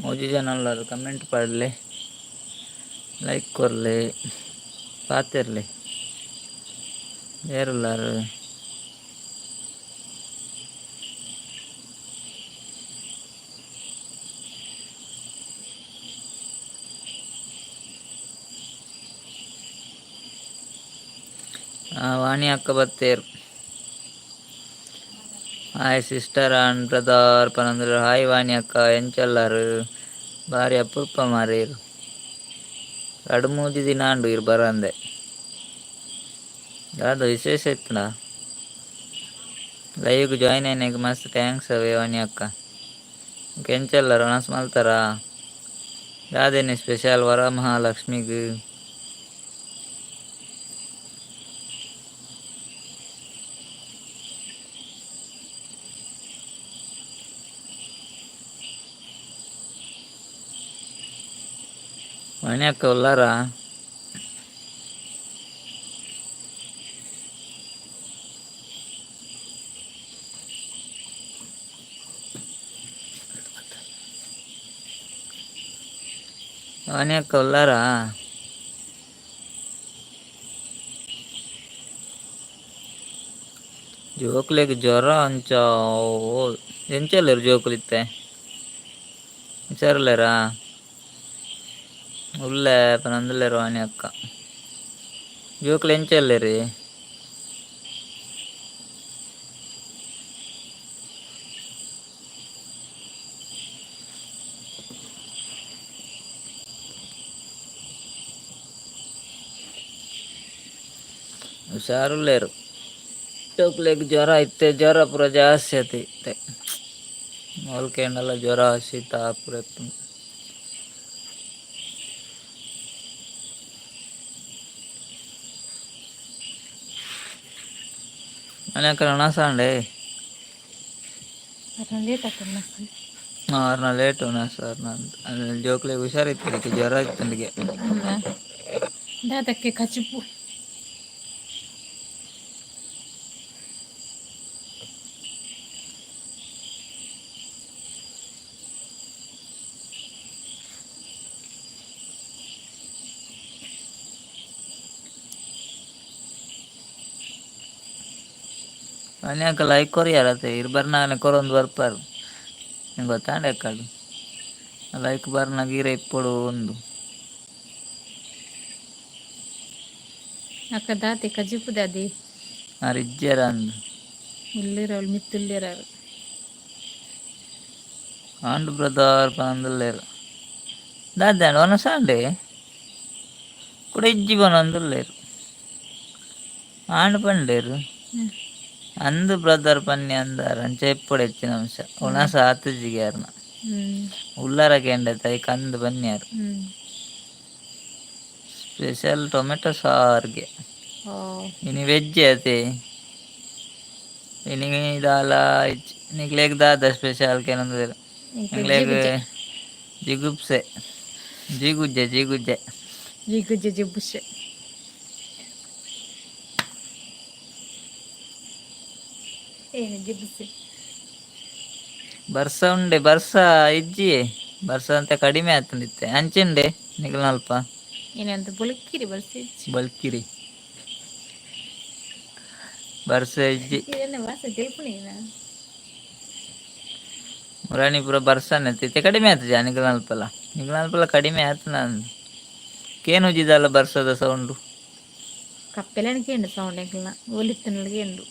ಓಜಿ ಜನ ಎಲ್ಲರೂ ಕಮೆಂಟ್ ಪಡಲೆ, ಲೈಕ್ ಕೊರಲೆ, ಪಾತಿರಲಿ ಯಾರೆಲ್ಲರೂ. ವಾಣಿ ಅಕ್ಕ ಬತ್ತೇರು. ಹಾಯ್ ಸಿಸ್ಟರ್ ಅಂಡ್ ಬ್ರದರ್ ಪನಂದ್ರ. ಹಾಯ್ ವಾಣಿ ಅಕ್ಕ ಎಂಚೆಲ್ಲರು ಭಾರಿ ಅಪರೂಪ ಮಾರೇರು. 2-3 ದಿನ ಅಂಡು ಇರು ಬರಂದೆ. ಅದು ವಿಶೇಷ ಇತ್ತುನಾ ಲೈವ್ಗೆ ಜಾಯ್ನ್ ಆಯ್ನಾಗ ಮಸ್ತ್ ಥ್ಯಾಂಕ್ಸ್ ಅವೇ ವಾಣಿ ಅಕ್ಕ. ಎಂಚೆಲ್ಲರು ಅನಸ್ ಮಲ್ತಾರ. ಯಾವ್ದೇನೆ ಸ್ಪೆಷಲ್ ವರಮಹಾಲಕ್ಷ್ಮಿಗೆ? ವಾಣಿ ಅಕ್ಕ ಉಲ್ಲಾರ. ವಾಣಿ ಅಕ್ಕ ಉಲ್ಲಾರ. ಜೋಕ್ಲೆಗ್ ಜ್ವರ ಅಂಚ ಎಂಚಲ್ಲೇರು ಜೋಕ್ಲಿತ್ತೆ ವಿಚಾರಲ್ಲೇರಾ ಉಳ್ಳೆ ಪನಂದಲ್ಲೇರು ವಾಣಿ ಅಕ್ಕ. ಜೋಕ್ಲು ಎಂಚಲ್ಲೇರಿ? ಹುಷಾರುಲ್ಲೇರು. ಜೋಕ್ಲೆಗ್ ಜ್ವರ ಇತ್ತೆ, ಜ್ವರ ಪೂರ ಜಾಸ್ತಿ ಆತೈತೆ. ಮೊಲ್ಕೆಂಡೆಲ್ಲ ಜ್ವರ ಶೀತ ಪೂರ ಇತ್ತು. ಅನೇಕ ನಣಸಾಂಡೆ ಅವ್ರನ್ನ ಲೇಟು ನರ್ನ ಅಂತ ಜೋಕ್ಲೆಗ್ ಹುಷಾರಿತ್ತು, ಅದಕ್ಕೆ ಜ್ವರ ಇತ್ತು ನನಗೆ. ಅದಕ್ಕೆ ಕಚಿಪು ಅನ್ಯಾಕ ಲೈಕ್ ಕೊರಿಯಾರತ್ತೆ ಇರು ಬರ್ನಾನೆ ಕೊರೊಂದು ಬರ್ಪಾರು ನಿಂಗೆ ಗೊತ್ತಾಂಡೆ ಅಕ್ಕಡು ಲೈಕ್ ಬರ್ನ ಗೀರೆ ಇಪ್ಪಡು ಒಂದು ಅಕ್ಕ ದಾತೆ ಕಜಿಪು ದಾದಿ ಅರಿಜ್ಜರ ಅಂದು ಇಲ್ಲಿರೋಳು ಮಿತ್ತಿಲ್ಲಿರೋರು ಆಂಡ್ ಬ್ರದರ್ ಪನಂದುಲ್ಲೇರು ದಾದ್ಯಾಣ ಒನಸಾಂಡೆ ಕೂಡ ಇಜ್ಜಿ ಬನಂದುಲ್ಲೇರು ಆಂಡ್ ಪಂಡೇರು ಅಂದು ಬ್ರದರ್ ಪನ್ನಿ ಅಂದಾರ ಅಂಚ ಎಪ್ಪಡು ಹೆಚ್ಚಿನ ಅಂಶ ಒಣಸ ಆತಜಿಗ್ಯಾರನ ಉಳ್ಳಾರ ಕೆಂಡತ ಈ ಕಂದು ಬನ್ನಿಯಾರು ಸ್ಪೆಷಲ್ ಟೊಮೆಟೊ ಸಾರ್ಗೆ ಇನಿ ವೆಜ್ ಅತೆ ಇನಿ ದಾಲ ನಿಕ್ಲೆಗ್ ದಾದ ಸ್ಪೆಷಲ್ ಕೆನಂದ್ರೆ ನಿಕ್ಲೆಗ್ ಜಿಗುಪ್ಸೆ ಜಿಗುಜ್ಜೆ ಜಿಗುಜ್ಜೆ ಜಿಗುಜ್ಜೆ ಜಿಬುಸೆ ಏನು ಜಿಬುಸೆ ಬರ್ಸ ಉಂಡೆ ಬರ್ಸ ಇಜ್ಜಿಯೇ ಬರ್ಸ ಅಂತ ಕಡಿಮೆ ಆಗ್ತಂದಿತ್ತೆ ಅಂಚೆಂಡೆ ನಿಗಲ್ನಲ್ಪ ಏನಂತ ಬುಳಕಿರಿ ಬರ್ಸ ಬಲ್ಕಿರಿ ಬರ್ಸ ಇಜ್ಜಿ ಮುರಾಣಿಪುರ ಬರ್ಸನೆ ತಿತ್ತೆ ಕಡಿಮೆ ಆಗ್ತದೆ ನಿಗಲ್ನಲ್ಪಲ್ಲ ಕಡಿಮೆ ಆಯ್ತು ನಾನು ಕೇನು ಉಜ್ಜಿದಲ್ಲ ಬರ್ಸದ ಸೌಂಡು ಕಪ್ಪೆಲನಿಗೆ ಉಂಡು ಸೌಂಡ್ ಎಂಕಲ್ನ ಒಲಿತ್ತನಲ್ಗೆ ಉಂಡು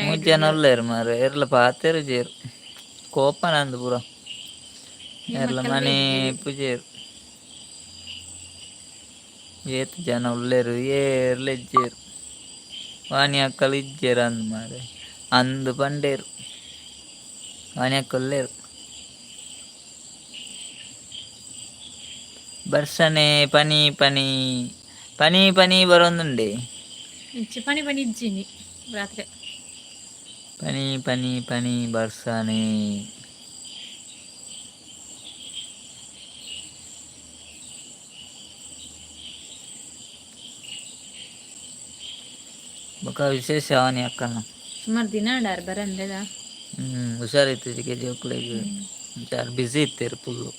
ಮೂಜನ ಉಳ್ಳೇರು ಮಾರು ಎರ್ಲ ಪಾತೆರು ಜೇರು ಕೋಪನ ಅಂದು ಪೂರ ಎರ್ಲ ಮನೆ ಪೂಜೇರು ಏತ್ ಜನ ಉಳ್ಳೇರು ಏರ್ಲ ಇಜ್ಜೇರು ವಾಣಿ ಅಕ್ಕಲು ಇಜ್ಜೇರು ಅಂದು ಮಾರೆ ಅಂದು ಪಂಡೇರು ವಾಣಿ ಅಕ್ಕ ಉಳ್ಳೇರು ಬರ್ಸನೆ ಪನಿ ಪನಿ ಪನಿ ಪನಿ ಬರೋಂದುಂಡೆ ಇಂಚಿ ಪನಿ ಪನಿ ಇಜ್ಜಿನಿ ರಾತ್ರಿ. ಪನಿ ಪನಿ ಪನಿ ಬರ್ಸಾನೆ. ಬೊಕ ವಿಶೇಷ ಅವನಿ ಅಕ್ಕನ ಸುಮಾರು ದಿನ ಆಡಾರು ಬರಂದದ. ಹುಷಾರಿತ್ತು ಜೋಕ್ಳಿಗೆ ಜಾರು ಬ್ಯುಸಿ ಇತ್ತೇರು ಫುಲ್ಲು.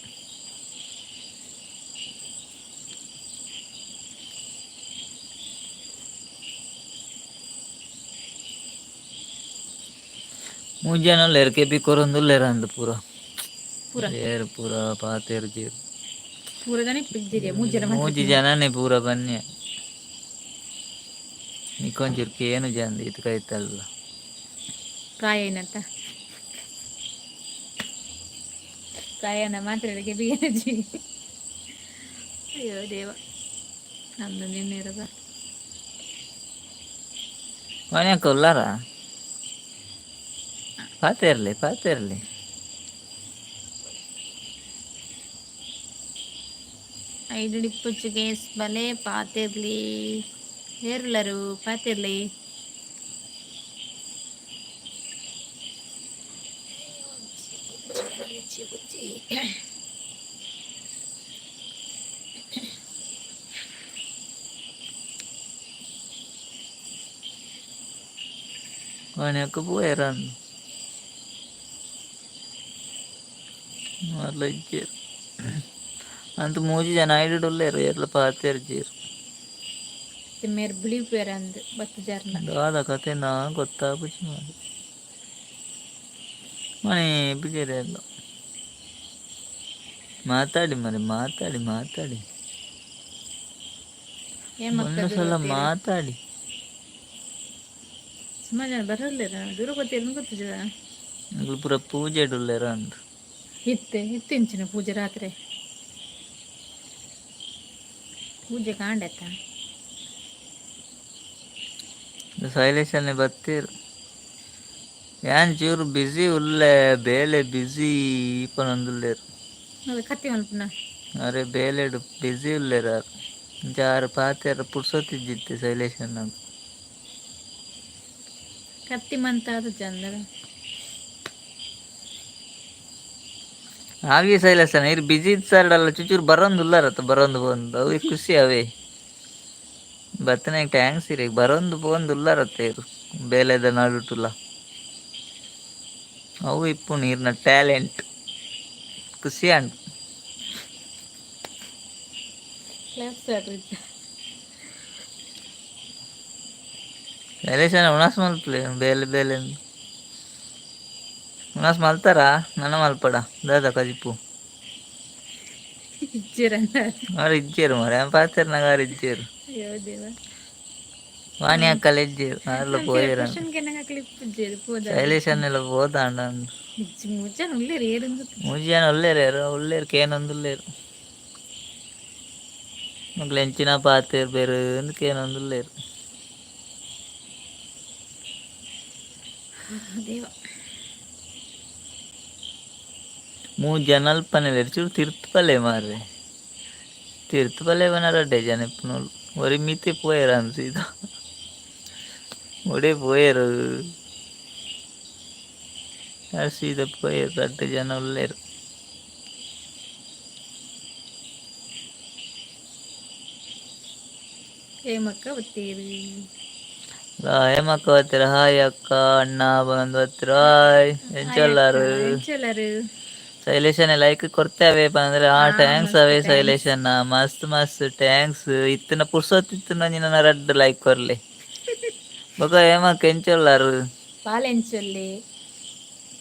ಮೂಜನಲ್ಲೇರು ಕೆಪಿ ಕೊರೊಂದುಲ್ಲೇರ ಅಂದು ಪೂರ ಪೂರ ಏರು ಪೂರ ಪಾತೇರು ಜೀರು ಪೂರ ಜನ ಇಪ್ಪಿದ್ದಿರಿ ಮೂಜನ ಮೂಜಿ ಜನನೇ ಪೂರ ಬನ್ನಿ ನಿಕೊಂಚೂರ್ಕೆ ಏನು ಜಂದು ಇದು ಕೈತಲ್ಲ ಪ್ರಾಯ ಏನಂತ ಪ್ರಾಯನ ಮಾತಾಡೋಕ್ಕೆ ಬಿಜಿ. ಅಯ್ಯೋ ದೇವ ನಂದು ನಿನ್ನಿರದ ಮನೆ ಕೊಲ್ಲಾರ ಪಾತೇರ್ಲಿ ಐದು ಡಿಪ್ಪುಚ್ಚು ಕೇಸ್ ಬಲೆ ಪಾತಿರ್ಲಿ ಹೇರ್ಲರು ಪಾತಿರ್ಲಿ. ಮನೆಯಕ್ಕೆ ಪೋಯರನ್ ಅಲ್ಲ ಇಜ್ಜೇರು ಅಂತ ಮೂಜಿ ಜನ ಐಡುಲ್ಲೇರು ಎಲ್ಲ ಪಾತೇರು ಜೀರು ಮೇರ್ ಬಿಳಿ ಪೇರ ಅಂದ್ ಬತ್ತು ಜರ್ನ ದಾದ ಕತೆ ನಾ ಗೊತ್ತಾಗ್ಬಿಚ್ಚಿ ಮಾಡಿ ಮನೆ ಬಿಜೇರಿ ಎಲ್ಲ ಮಾತಾಡಿ ಒಂದು ಸಲ ಮಾತಾಡಿ ಸುಮಾರು ಜನ ಬರಲ್ಲ ದೂರ ಗೊತ್ತಿಲ್ಲ ಗೊತ್ತಿದ ಪೂರ ಪೂಜೆ ಇಡುಲ್ಲೇರ ಅಂತ ಇತ್ತಿಂಚಿನ ಪೂಜೆ ರಾತ್ರಿ ಪೂಜೆ ಕಾಂಡೆತ್ತ ಶೈಲೇಶನ್ನೇ ಬತ್ತೀರು ಏನ್ ಚೂರು ಬಿಸಿ ಉಲ್ಲೆ ಬೇಲೆ ಬಿಸಿ ಪನೊಂದುಲ್ಲೇರು ಅದು ಕತ್ತಿ ಮಲ್ಪನ ಅರೆ ಬೇಲೆಡು ಬಿಸಿ ಉಲ್ಲೇರ ಜಾರು ಪಾತೆರ ಪುಡ್ಸೋತಿದ್ದಿತ್ತೆ ಶೈಲೇಶನ್ ಅಂತ ಕತ್ತಿ ಮಂತ ಅದು ಚಂದರ ಆಗಿ ಶೈಲೇಶನ್ ಇರು ಬಿಸಿ ಇದ್ ಸರ್ಡಲ್ಲ ಚೂಚೂರು ಬರೋಂದುಲ್ಲಾರತ್ತ ಬರೋಂದು ಬಂದು ಅವು ಖುಷಿ ಅವೇ ಬತ್ತನೆ ಟ್ಯಾಂಕ್ಸ್ ಇರಿ ಬರೋಂದು ಬಂದುಲ್ಲಾರತ್ತೆ ಇರು ಬೇಲೆದ ನಾಡುಟುಲ್ಲ ಅವು ಇಪ್ಪು ನೀರಿನ ಟ್ಯಾಲೆಂಟ್ ಖುಷಿ ಅಂಟು ಶೈಲೇಶನ ಉಣಾಸ್ ಮಲ್ಪಲೆ ಬೇಲೆ ಉಣಾಸ್ ಮಲ್ತಾರ ನನ್ನ ಮಲ್ಪಡ ದಾದ ಕಜಿಪು ಅವ್ರು ಇಜ್ಜೇರು ಮರ ಪಾತೇರು ನಗಾರ ಇಜ್ಜೇರು ವಾಣಿ ಅಕ್ಕಲ್ಲ ಇಜ್ಜೇರು ಅಲ್ಲ ಪೋಯಿರ ಶೈಲೇಶನ್ ಎಲ್ಲ ಹೋದಾಂಡ ಮೂಜಾನ ಉಳ್ಳೇರು ಕೇನೊಂದುಲ್ಲೇರು ಮಕ್ಳು ಎಂಚಿನ ಪಾತೇರು ಬೇರೆ ಕೇನೊಂದುಲ್ಲೇರು ಮೂಜನಲ್ ಪನೆಲೇರು ಚೂರು ತಿರ್ತಪಲೆ ಮಾರ್ರೆ ತಿರ್ತಪಲೆ ಬನಾರಡ್ಡೆ ಜನ ಇಪ್ಪನೋಳು ಒರಿ ಮಿತಿ ಪೋಯರ ಅನ್ಸಿದ ಒಡೆ ಪೋಯರು ಸೀದ ಪೋಯರು ಅಡ್ಡೆ ಜನ ಉಳ್ಳೇರು ಹೇಮಕ್ಕ ಬತ್ತೀರಿ ಹೇಮಕ್ಕ ಬತ್ತೀರ ಹಾಯ್ ಅಕ್ಕ ಅಣ್ಣ ಬಂದು ಬತ್ತೀರ ಹಾಯ್ ಎಂಚಲ್ಲಾರು ಶೈಲೇಶನ್ ಲೈಕ್ ಕೊಡ್ತೇವೆ ಅಂದ್ರೆ ಟ್ಯಾಂಕ್ಸ್ ಅವೇ ಶೈಲೇಶನ್ ಮಸ್ತ್ ಟ್ಯಾಂಕ್ಸ್ ಇತ್ತಿನ ಪುರ್ಸೊತ್ತಿತ್ತು ನನ್ನ ರಡ್ ಲೈಕ್ ಕೊರ್ಲಿ ಬೊಕ ಹೇಮಕ್ಕ ಎಂಚಲ್ಲಾರು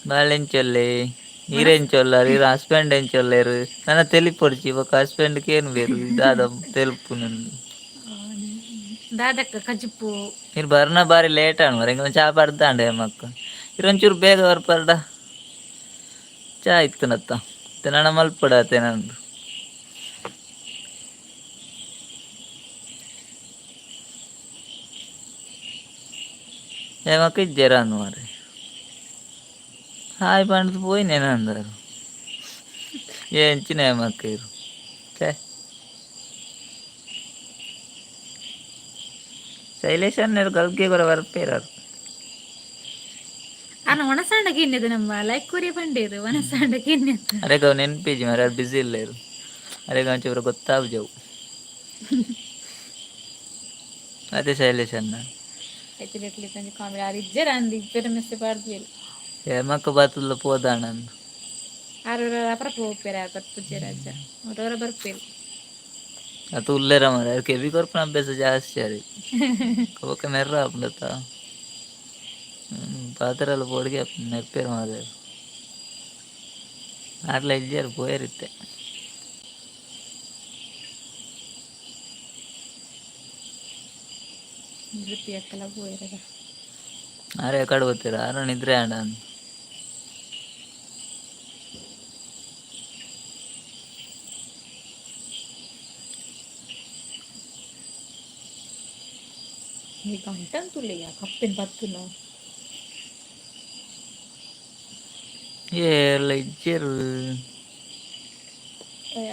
ಬಾಳೆಂಚೊಲ್ಲೆ ಈರೆಂಚೊಲ್ಲಾರು ಇರ ಹಸ್ಬೆಂಡ್ ಎಂಚೊಲ್ಲೇರು ನನ್ನ ತೆಲಿ ಪೊಡ್ಚಿ ಬೊಕ ಹಸ್ಬೆಂಡ್ಗೆ ಏನು ಬೇರು ದಾದ ತೆಲುಪು ದಾದಕ್ಕ ಕಜಿಪ್ಪು ಇರ್ ಬರ್ನ ಬಾರಿ ಲೇಟ್ ಅನ್ವರ ಹಿಂಗ ಚಾ ಬರ್ದಾಂಡ ಹೇಮಕ್ಕ ಇರೊಂಚೂರು ಬೇಗ ಬರ್ಪರ್ಡ ಚಾ ಇತ್ತು ನತ್ತ ನನ್ನ ಮಲ್ಪಡತೆ ನಂದು ಹೇಮಕ್ಕ ಇಜ್ಜೇರ ಅಂದ್ ಮಾರಿ ಹಾಯ್ ಪಂಡ್ದು ಪೋಯ್ನೇನ ಅಂದರು ಎಂಚಿನ ಹೇಮಕ್ಕ ಇರು ಛೇ ಶೈಲೇಶ್ ಅನ್ನ ಗಲ್ಗೆ ಕೂಡ ಬರ್ಪೇರಾರು ಅನ್ನ ಒಣಸಾಂಡಕ್ಕೆ ಇನ್ನದು ನಮ್ಮ ಲೈಕ್ ಕೊರಿಯ ಬಂಡೇರು ಒಣಸಾಂಡಕ್ಕೆ ಇನ್ನದು ಅರೆಗ ಅವ್ನು ನೆನ್ಪಿಜಿ ಮರ ಅದು ಬಿಸಿ ಇಲ್ಲ ಇರು ಅರೆಗ ಒಂಚೂರು ಗೊತ್ತಾವು ಜವು ಅದೇ ಶೈಲೇಶ್ ಅನ್ನ ಆಯ್ತು ಲೆಟ್ಲಿ ತಂದು ಕಾಮಿಡಿ ಆರು ಇಜ್ಜರ ಅಂದು ಇಬ್ಬರ ಮೆಸ್ಸೆ ಪಾಡ್ದು ಮಕ್ಕ ಬಾತುಲ್ಲ ಪೋದಾಣ ಅಂದು ಆರವರ ಅಪರ ಹೋಗ್ಬೇರೆ ಯಾರು ಬರ್ಪುಜ್ಜೆ ರಾಜ ಅವರವರ ಬರ್ಪೇರು ಅದು ಉಲ್ಲೇರ ಮರ ಕೆವಿ ಕೊರ್ಪನ ಅಭ್ಯಾಸ ಜಾಸ್ತಿ ಅದು ಕೋಕ ನೆರ್ರ ಅಪ್ಪಂದತ್ತ ಪಾತ್ರೆಲ್ಲ ಪೋಡಿಗೆ ನೆಪ್ಪೇರು ಮಾದ ಆಟ್ಲ ಇಜ್ಜಾರು ಪೋಯರಿತ್ತೆ ನೃತ್ಯ ಅಕ್ಕಲ ಪೋಯರದ ಆರೆ ಕಡೆ ಗೊತ್ತೀರ ಆರ ನಿದ್ರೆ ಆಡ ಅಂತ ಈ ಗಂಟಂತುಳ್ಳಿಯ ಕಪ್ಪಿನ ಬತ್ತುನು ಎಲ್ಲ ಇಜ್ಜರು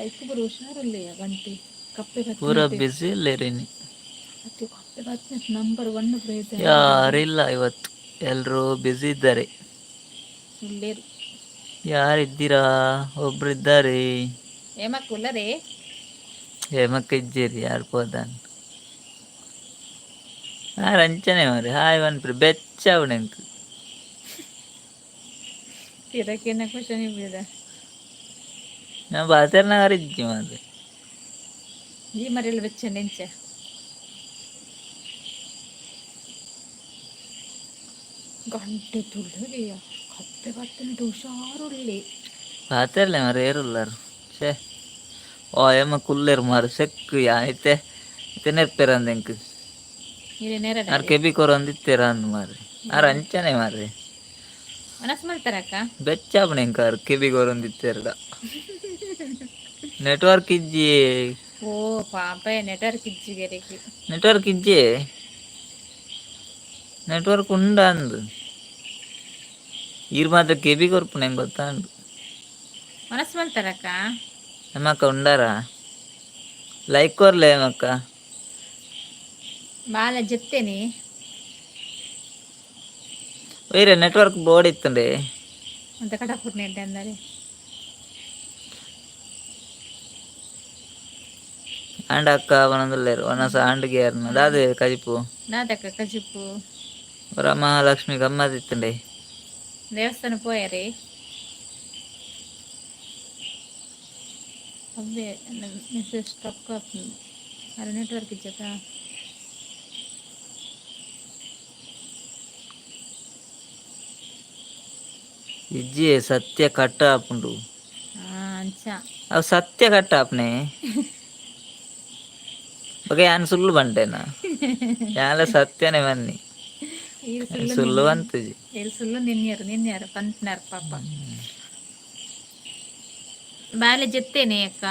ಐಕು ಬರು ಹುಷಾರಲ್ಲಿಯ ಗಂಟೆ ಕಪ್ಪೆ ಪೂರ ಬಿಸಿ ಇಲ್ಲೇರಿನಿ ಮತ್ತೆ ಕಪ್ಪೆ ಬತ್ತ ನಂಬರ್ 1 ಪ್ರಯತ್ನ ಯಾರಿಲ್ಲ ಇವತ್ತು ಎಲ್ರೂ ಬ್ಯುಸಿ ಇದ್ದಾರೆ ಇಲ್ಲೇರು ಯಾರಿದ್ದೀರಾ ಒಬ್ರು ಇದ್ದಾರೆ ಏಮಕ್ಕುಲ್ಲರೇ ಹೇಮಕ್ಕ ಇಜ್ಜೇರಿ ಯಾರು ಪೋದಾನ್ ಅಂಚನೆ ಮಾರಿ ಹಾಯ್ ಒನ್ಪ್ರಿ ಬೆಚ್ಚ ಅವನೆಂಕು ತಿರಕೇನ ಕ್ವಶನ್ ಇಬ್ಬಿದ ನಾ ಬಾತರ್ನಾಗ ಇಜ್ಜಿ ಮಾರಿ ಈ ಮರೆಯಲ್ಲಿ ಬೆಚ್ಚ ನೆಂಚ ಗಂಟೆ ತುಳ್ಳರಿಯ ಕಪ್ಪೆ ಬತ್ತನಿಟ್ಟು ಹುಷಾರುಳ್ಳಿ ಬಾತರ್ಲೆ ಮಾರಿ ಏರುಲ್ಲಾರು ಛೇ ಓ ಏಮ ಕುಲ್ಲೇರು ಮಾರು ಸೆಕ್ಕು ಆಯ್ತೆ ನೆರ್ಪೆರಂದೆಂಕು ಇಲ್ಲಿ ನೇರ ಆರು ಕೆಬಿ ಕೊರೊಂದಿತ್ತೇರ ಅಂದ್ ಮಾರಿ ಆರು ಅಂಚನೆ ಮಾರಿ ಮನಸ್ಸು ಮಾಡ್ತಾರಕ್ಕ ಬೆಚ್ಚಾಪಣೆಂಕ ಆರು ಕೆಬಿ ಕೊರೊಂದಿತ್ತೇರಡ ನೆಟ್ವರ್ಕ್ ಇಜ್ಜಿ ಓ ಪಾಪ ನೆಟ್ವರ್ಕ್ ಇಜ್ಜಿಗೆರೆಗೆ ನೆಟ್ವರ್ಕ್ ಇಜ್ಜಿ ನೆಟ್ವರ್ಕ್ ಉಂಡ ಅಂದು ಈರ್ ಮಾತ್ರ ಕೆಬಿ ಕೊರ್ಪು ನಂಗೆ ಗೊತ್ತಾಂಡು ಮನಸ್ಸು ಮಾಡ್ತಾರಕ್ಕ ಏಮಕ್ಕ ಉಂಡಾರ ಲೈಕ್ ಕೊರ್ಲೆ ಏಮಕ್ಕ ಬಾಳ ಜೆತ್ತೇನೆ ವೈರೆ ನೆಟ್ವರ್ಕ್ ಬೋರ್ಡ್ ಇತ್ತಂಡೆ ಅಂತ ಕಟಾಪುರ್ ನೆಡ್ಡೆ ಅಂದರೆ ಆಂಡ ಅಕ್ಕ ಅವನೊಂದುಲ್ಲೇರು ಒನಸ ಆಂಡ್ಗೆ ಯಾರನ್ನ ದಾದೆ ಕಜಿಪು ನಾದಕ್ಕ ಕಜಿಪ್ಪು ವರಮಹಾಲಕ್ಷ್ಮಿ ಗಮ್ಮತ್ತಿತ್ತಂಡೆ ದೇವಸ್ಥಾನ ಪೋಯರಿ ಅವೇ ಮೆಸೇಜ್ ಸ್ಟಾಕ್ ಅರೆ ನೆಟ್ವರ್ಕ್ ಇಜ್ಜತ ಇಜ್ಜಿ ಸತ್ಯ ಕಟ್ಟ ಆಪುಂಡು ಅಂಚ ಅವು ಸತ್ಯ ಕಟ್ಟ ಆಪ್ನೆ ಬಗ್ಗೆ ಯಾನ್ ಸುಳ್ಳು ಬಂಟೇನ ಯಾಲ ಸತ್ಯನೇ ಬನ್ನಿ ಸುಳ್ಳು ಬಂತಜಿ ಇಲ್ಲಿ ಸುಳ್ಳು ನಿನ್ಯಾರು ಪಂಟ್ನಾರು ಪಾಪ ಬಾಲೆ ಜೆತ್ತೇನೆ ಅಕ್ಕ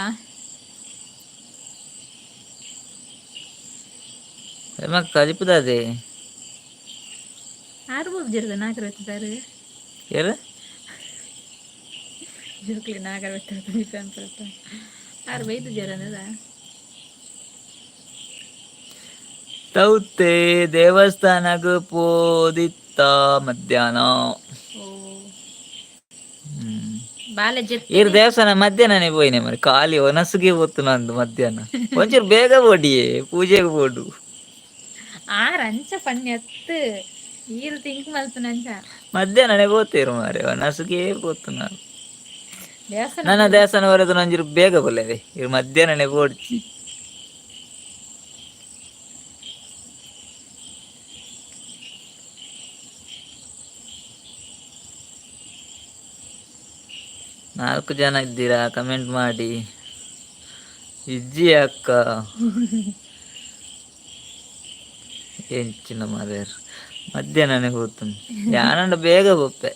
ಏಮಕ್ಕ ಕಜಿಪುದಾದೆ ಆರ್ಬೋದು ಜರದ ನಾಗರ ಎತ್ತಿದ್ದಾರೆ ಏರು ಜೋಕ್ಲಿ ನಾಗರ ಎತ್ತ ಆರು ಬೈದು ಜರನದ ತೌತೆ ದೇವಸ್ಥಾನಗ ಪೋದಿತ್ತ ಮಧ್ಯಾಹ್ನ ಬಾಲೆ ಜೆತ್ತೆ ಈರ್ ದೇವಸ್ಥಾನ ಮಧ್ಯಾಹ್ನನೇ ಪೋಯಿನೆ ಮರಿ ಖಾಲಿ ಒನಸಿಗೆ ಹೋತು ನಂದು ಮಧ್ಯಾಹ್ನ ಒಂಚೂರು ಬೇಗ ಬೋಡಿಯೇ ಪೂಜೆಗೆ ಬೋಡು ಆರು ಅಂಚ ಪಣ್ಯ ಎತ್ತು ಈರು ತಿಂಕ್ ಮಲ್ತನಂಚ ಮಧ್ಯಾಹ್ನನೇ ಪೋತೇರು ಮಾರೆ ಒನಸಿಗೆ ಪೋತು ನಾನು ದೇವಸ್ಥಾನ ನನ್ನ ದೇವಸ್ಥಾನ ಬರೋದು ನಂಜೂರು ಬೇಗ ಬಲ್ಲವೆ ಇವ್ರು ಮಧ್ಯಾಹ್ನನೇ ಬೋಡ್ಚಿ ನಾಲ್ಕು ಜನ ಇದ್ದೀರಾ ಕಮೆಂಟ್ ಮಾಡಿ ಇಜ್ಜಿ ಅಕ್ಕ ಎಂಚಿನ ಮಾರ್ಯಾರ ಮಧ್ಯಾಹ್ನನೇ ಹೋಗ್ತಾನೆ ಯಾನಂಡ ಬೇಗ ಹೋಗ್ತೆ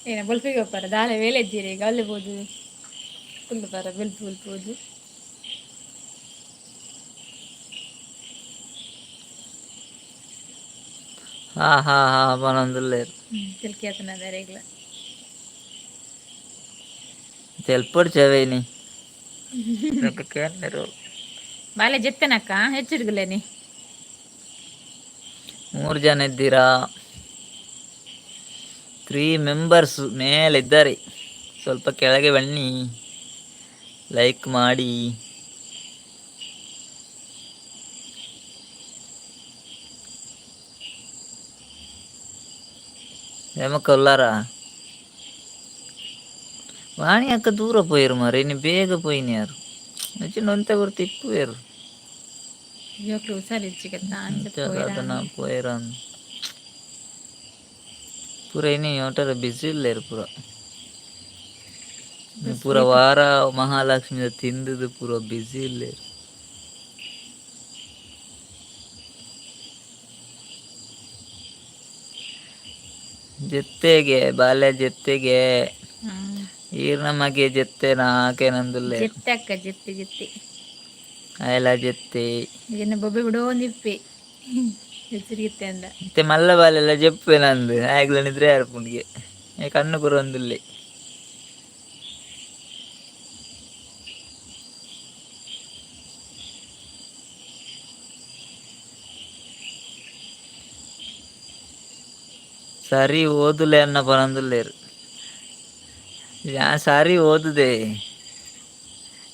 ಏನ ಬಲ್ಪಿಗೆ ಹೋಗ್ತಾರ ದಾಳೆ ವೇಲೆ ಇದ್ದೀರಿ ಈಗ ಅಲ್ಲಿ ಬೋದು ಫುಲ್ ಬರ ಬಲ್ಪೋದು ಹಾ ಹಾ ಹಾ ಬನೊಂದುಲ್ಲೇರು ತಿಲ್ಕಿ ಆತನ ದರೆಗ್ಲ ತೆಲ್ಪೊಡ್ ಚವೇನಿ ಕೇಂದ್ರ ಬಾಲೆ ಜೆತ್ತನಕ್ಕ ಹೆಚ್ಚಿಡ್ಗಲೇನಿ 3 ಜನ ಇದ್ದೀರಾ? 3 ಮೆಂಬರ್ಸ್ ಮೇಲಿದ್ದಾರೆ. ಸ್ವಲ್ಪ ಕೆಳಗೆ ಬನ್ನಿ, ಲೈಕ್ ಮಾಡಿ. ఏమక్క ఉన్నారా? వాణి అక్క దూర పోయారు మరి నీ ಬೇಗ పోయినారు వచ్చి నొంత కూడా తిప్పిపోయారు ಅದನ್ನ పోయారు ಪೂರ ಇನ್ನು ಒಟ್ಟಾರೆ ಬಿಸಿ ಇಲ್ಲೇರು ಪೂರ ವಾರ ಮಹಾಲಕ್ಷ್ಮಿ ತಿಂದದು ಪೂರ ಬಿಸಿ ಇಲ್ಲೇರು. ಜೊತೆಗೆ ಬಾಲ್ಯ ಜೊತೆಗೆ ಈರ್ನ ಮಗೆ ಜೊತೆ ನಾಕೇನಂದುಲ್ಲೆ ಜೆತ್ತೆ ಅಕ್ಕ ಜೆತ್ತೆ ಜೆತ್ತೆ ಅಯಲ ಜೊತೆ ಇದನ್ನ ಬೊಬ್ಬೆ ಬಿಡೋ ಒಂದಿಪ್ಪೆ ಹೆಸರಿಗುತ್ತೆ ಅಂದ ಮತ್ತೆ ಮಲ್ಲ ಬಾಲೆಲ್ಲ ಜಪ್ಪೆ ನಂದು ಆಗ್ಲನಿದ್ರೆ ಯಾರು ಪುಂಡಿಗೆ ಕಣ್ಣು ಬರೋಂದಿಲ್ಲೆ. ಸರಿ ಓದುಲೆ ಅನ್ನ ಪರಂದುಲ್ಲೇರು ಯಾ ಸಾರಿ ಓದುದೆ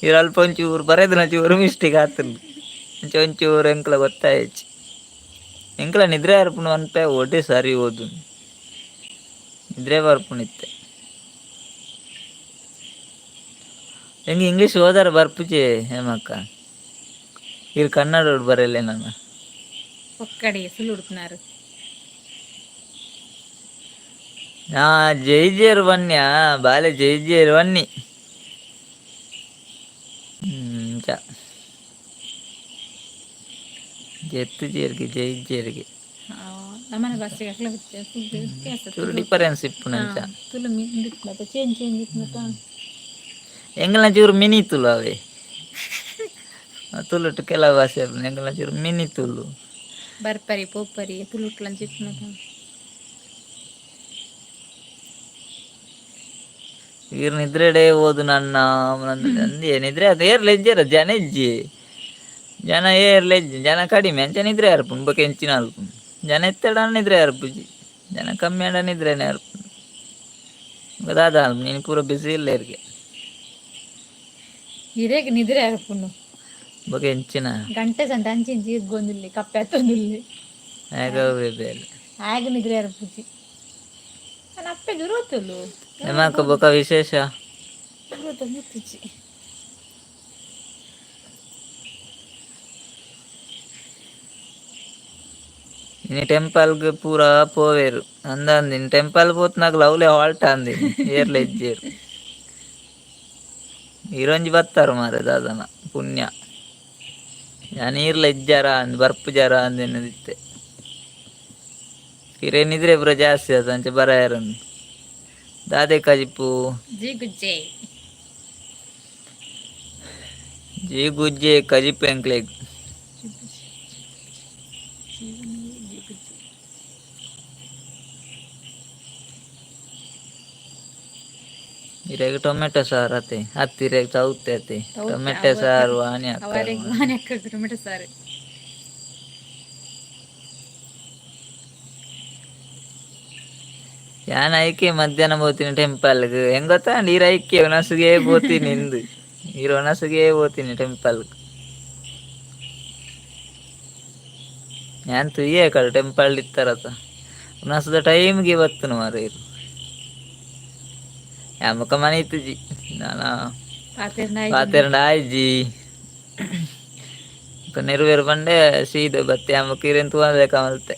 ಇವ್ರು ಅಲ್ಪ ಒಂಚೂರು ಬರೆದು ಚೂರು ಮಿಸ್ಟೇಕ್ ಆಗ್ತದೆ ಒಂಚೂರು ಎಂಕ್ಲ ಗೊತ್ತಾಯ್ತು ಎಂಕ್ಲ ನಿದ್ರೆ ಅರ್ಪಣೆ ಅನ್ಪೆ ಒಡ್ಡೆ ಸಾರಿ ಓದು ನಿದ್ರೆ ಬರ್ಪಣಿತ್ತೆ ಹೆಂಗೆ ಇಂಗ್ಲೀಷ್ ಓದಾರ ಬರ್ಪುಜೆ ಹೇಮಕ್ಕ ಇವ್ರು ಕನ್ನಡ ಬರಲ್ಲ ನಾನು ಒಕ್ಕಡೆ ಸುಳ್ಳು ಹುಡುಕ್ನಾರು ನಾ ಜೈಜೇರು ಬನ್ಯ ಬಾಲೆ ಜೈಜೇರು ಬನ್ನಿ ಜೆತ್ತು ಜೇರಿಗೆ ಜೈಜೇರಿಗೆ ನಮ್ಮನೆ ಭಾಷೆಗೆ ವ್ಯತ್ಯಾಸ ಚೂರು ಡಿಫರೆನ್ಸ್ ಇಪ್ಪು ನಂಚ ತುಳು ಮತ್ತೆ ಚೇಂಜ್ ಚೇಂಜ್ ಇತ್ತು ಎಂಗಲ ಚೂರು ಮಿನಿ ತುಳು ಅವೇ ತುಳುಟ್ಟು ಕೆಲವು ಭಾಷೆ ಎಂಗಲ ಚೂರು ಮಿನಿ ತುಳು ಬರ್ಪರಿ ಪೋಪರಿ ತುಳುಟ್ಲಂಚ ಇತ್ತು ಇವ್ರು ನಿದ್ರೆಡೆ ಓದು ನನ್ನ ನಂದು ನಿದ್ರೆ ಅದು ಏರ್ಲೆಜ್ಜರ ಜನ ಇಜ್ಜಿ ಜನ ಏರ್ಲೆಜ್ಜಿ ಜನ ಕಡಿಮೆ ಅಂಚ ನಿದ್ರೆ ಅರ್ಪುಂಡು ಬೊಕ ಹೆಂಚಿನ ಅಲ್ಪುಂಡು ಜನ ಎತ್ತಡ ನಿದ್ರೆ ಅರ್ಪುಜಿ ಜನ ಕಮ್ಮಿ ಆಡ ನಿದ್ರೆನೆ ಅರ್ಪುಂಡು ಗೊತ್ತಾದ ನೀನು ಪೂರ ಬಿಸಿ ಇಲ್ಲ ಇರ್ಗೆ ಹಿರೇಗ ನಿದ್ರೆ ಅರ್ಪುಂಡು ಬೊಕ ಹೆಂಚಿನ ಗಂಟೆ ಸಂತ ಅಂಚಿ ಇಂಚಿ ಗೊಂದಿಲ್ಲಿ ಕಪ್ಪೆ ಹತ್ತೊಂದಿಲ್ಲಿ ಹೇಗವೇ ಬೇಲೆ ಆಗ ನಿದ್ರೆ ಅರ್ಪುಜಿ ನಾನು ಅಪ್ಪೆ ದುರೋತಲು ಏಮಾಕ ಬೊಕ ವಿಶೇಷ ಮುತ್ತುಚ್ಚಿ ಇನ್ನು ಟೆಂಪಲ್ಗೆ ಪೂರ ಪೋವೇರು ಅಂದಿನ ಟೆಂಪಲ್ ಪೋತ್ నాకు ಲವ್ಲೆ ಹಾಲ್ಟ್ ಅಂದಿ ಏರ್ಲ ಇಜ್ಜೇರು ಇರೊಂಜಿ ಬತ್ತಾರು ಮಾರೆ ದಾದನ ಪುಣ್ಯ ನಾನು ಈರ್ಲ ಇಜ್ಜಾರ ಅಂದ್ ಬರ್ಪು ಜಾರ ಅಂದೆನ್ನದಿತ್ತೆ ಕಿರೇನಿದ್ರೆ ಪೂರ ಜಾಸ್ತಿ ಅದು ಅಂಚೆ ಬರ ಯಾರಂದು ದಾದೆ ಕಜಿಪು ಜಿ ಗುಜ್ಜೆ ಜಿ ಗುಜ್ಜೆ ಕಜಿಪು ಎಂಕ್ಲೆಗ್ ಇರೆಗ್ ಟೊಮೆಟೊ ಸಾರು ಅತೆ ಹತ್ತಿರೆಗ್ ಚೌತೆ ಅತೆ ಟೊಮೆಟೊ ಸಾರು ಆನೆ ಟೊಮೆಟೊ ಸಾರು ಯಾನ್ ಐಕೆ ಮಧ್ಯಾಹ್ನ ಹೋಗ್ತೀನಿ ಟೆಂಪಲ್ಗೆ ಹೆಂಗ್ ಗೊತ್ತಾ ನೀರು ಐಕೆ ಒಣಸುಗೆ ಹೋಗ್ತೀನಿ ಇಂದು ನೀರು ಒಣಸುಗೆ ಹೋಗ್ತೀನಿ ಟೆಂಪಲ್ಗೆ ഞാൻ തുയ്യേ കട ಟೆಂಪಲ್ ಇತ್ತಾರತ ಒಣಸದ ಟೈಮ್ಗೆ ಬತ್ತನು ಮಾರ ಇರು ಯಾಮಕ ಮನೆ ಇತ್ತುಜಿ ನಾನು ಪಾತೆರಂಡ ಆಯ್ಜಿ ನೆರವೇರು ಬಂಡೆ ಸೀದ ಬತ್ತೆ ಯಾಮಕ ಇರೆಂತು ಅಂದ್ರೆ ಕಮಲ್ತೆ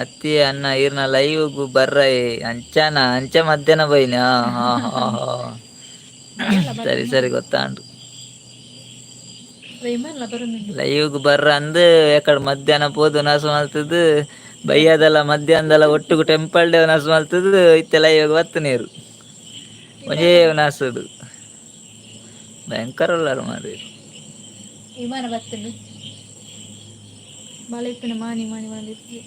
ಅತ್ತಿ ಅನ್ನ ಇರ್ನ ಲೈವ್ ಬರ್ರ ಅಂಚಾನ ಅಂಚ ಮಧ್ಯಾಹ್ನ ಬೈನ ಹಾ ಹಾ ಹಾ ಸರಿ ಸರಿ ಗೊತ್ತಾಂಡು ಲೈವ್ಗೆ ಬರ್ರ ಅಂದು ಯಾಕಡೆ ಮಧ್ಯಾಹ್ನ ಪೋದು ನಸು ಮಲ್ತದ್ದು ಬೈಯದಲ್ಲ ಮಧ್ಯಾಹ್ನದಲ್ಲ ಒಟ್ಟಿಗೆ ಟೆಂಪಲ್ ಡೇ ನಸು ಮಲ್ತದ್ದು ಇತ್ತೆ ಲೈವ್ಗೆ ಬತ್ತು ನೀರು ಒಂಜೇ ನಸುದು ಭಯಂಕರ ಅಲ್ಲಾರು ಮಾರಿ ವಿಮಾನ ಬತ್ತಲು ಬಾಳೆಪಿನ ಮಾನಿ ಮಾನಿ ಮಾಡಿದ್ವಿ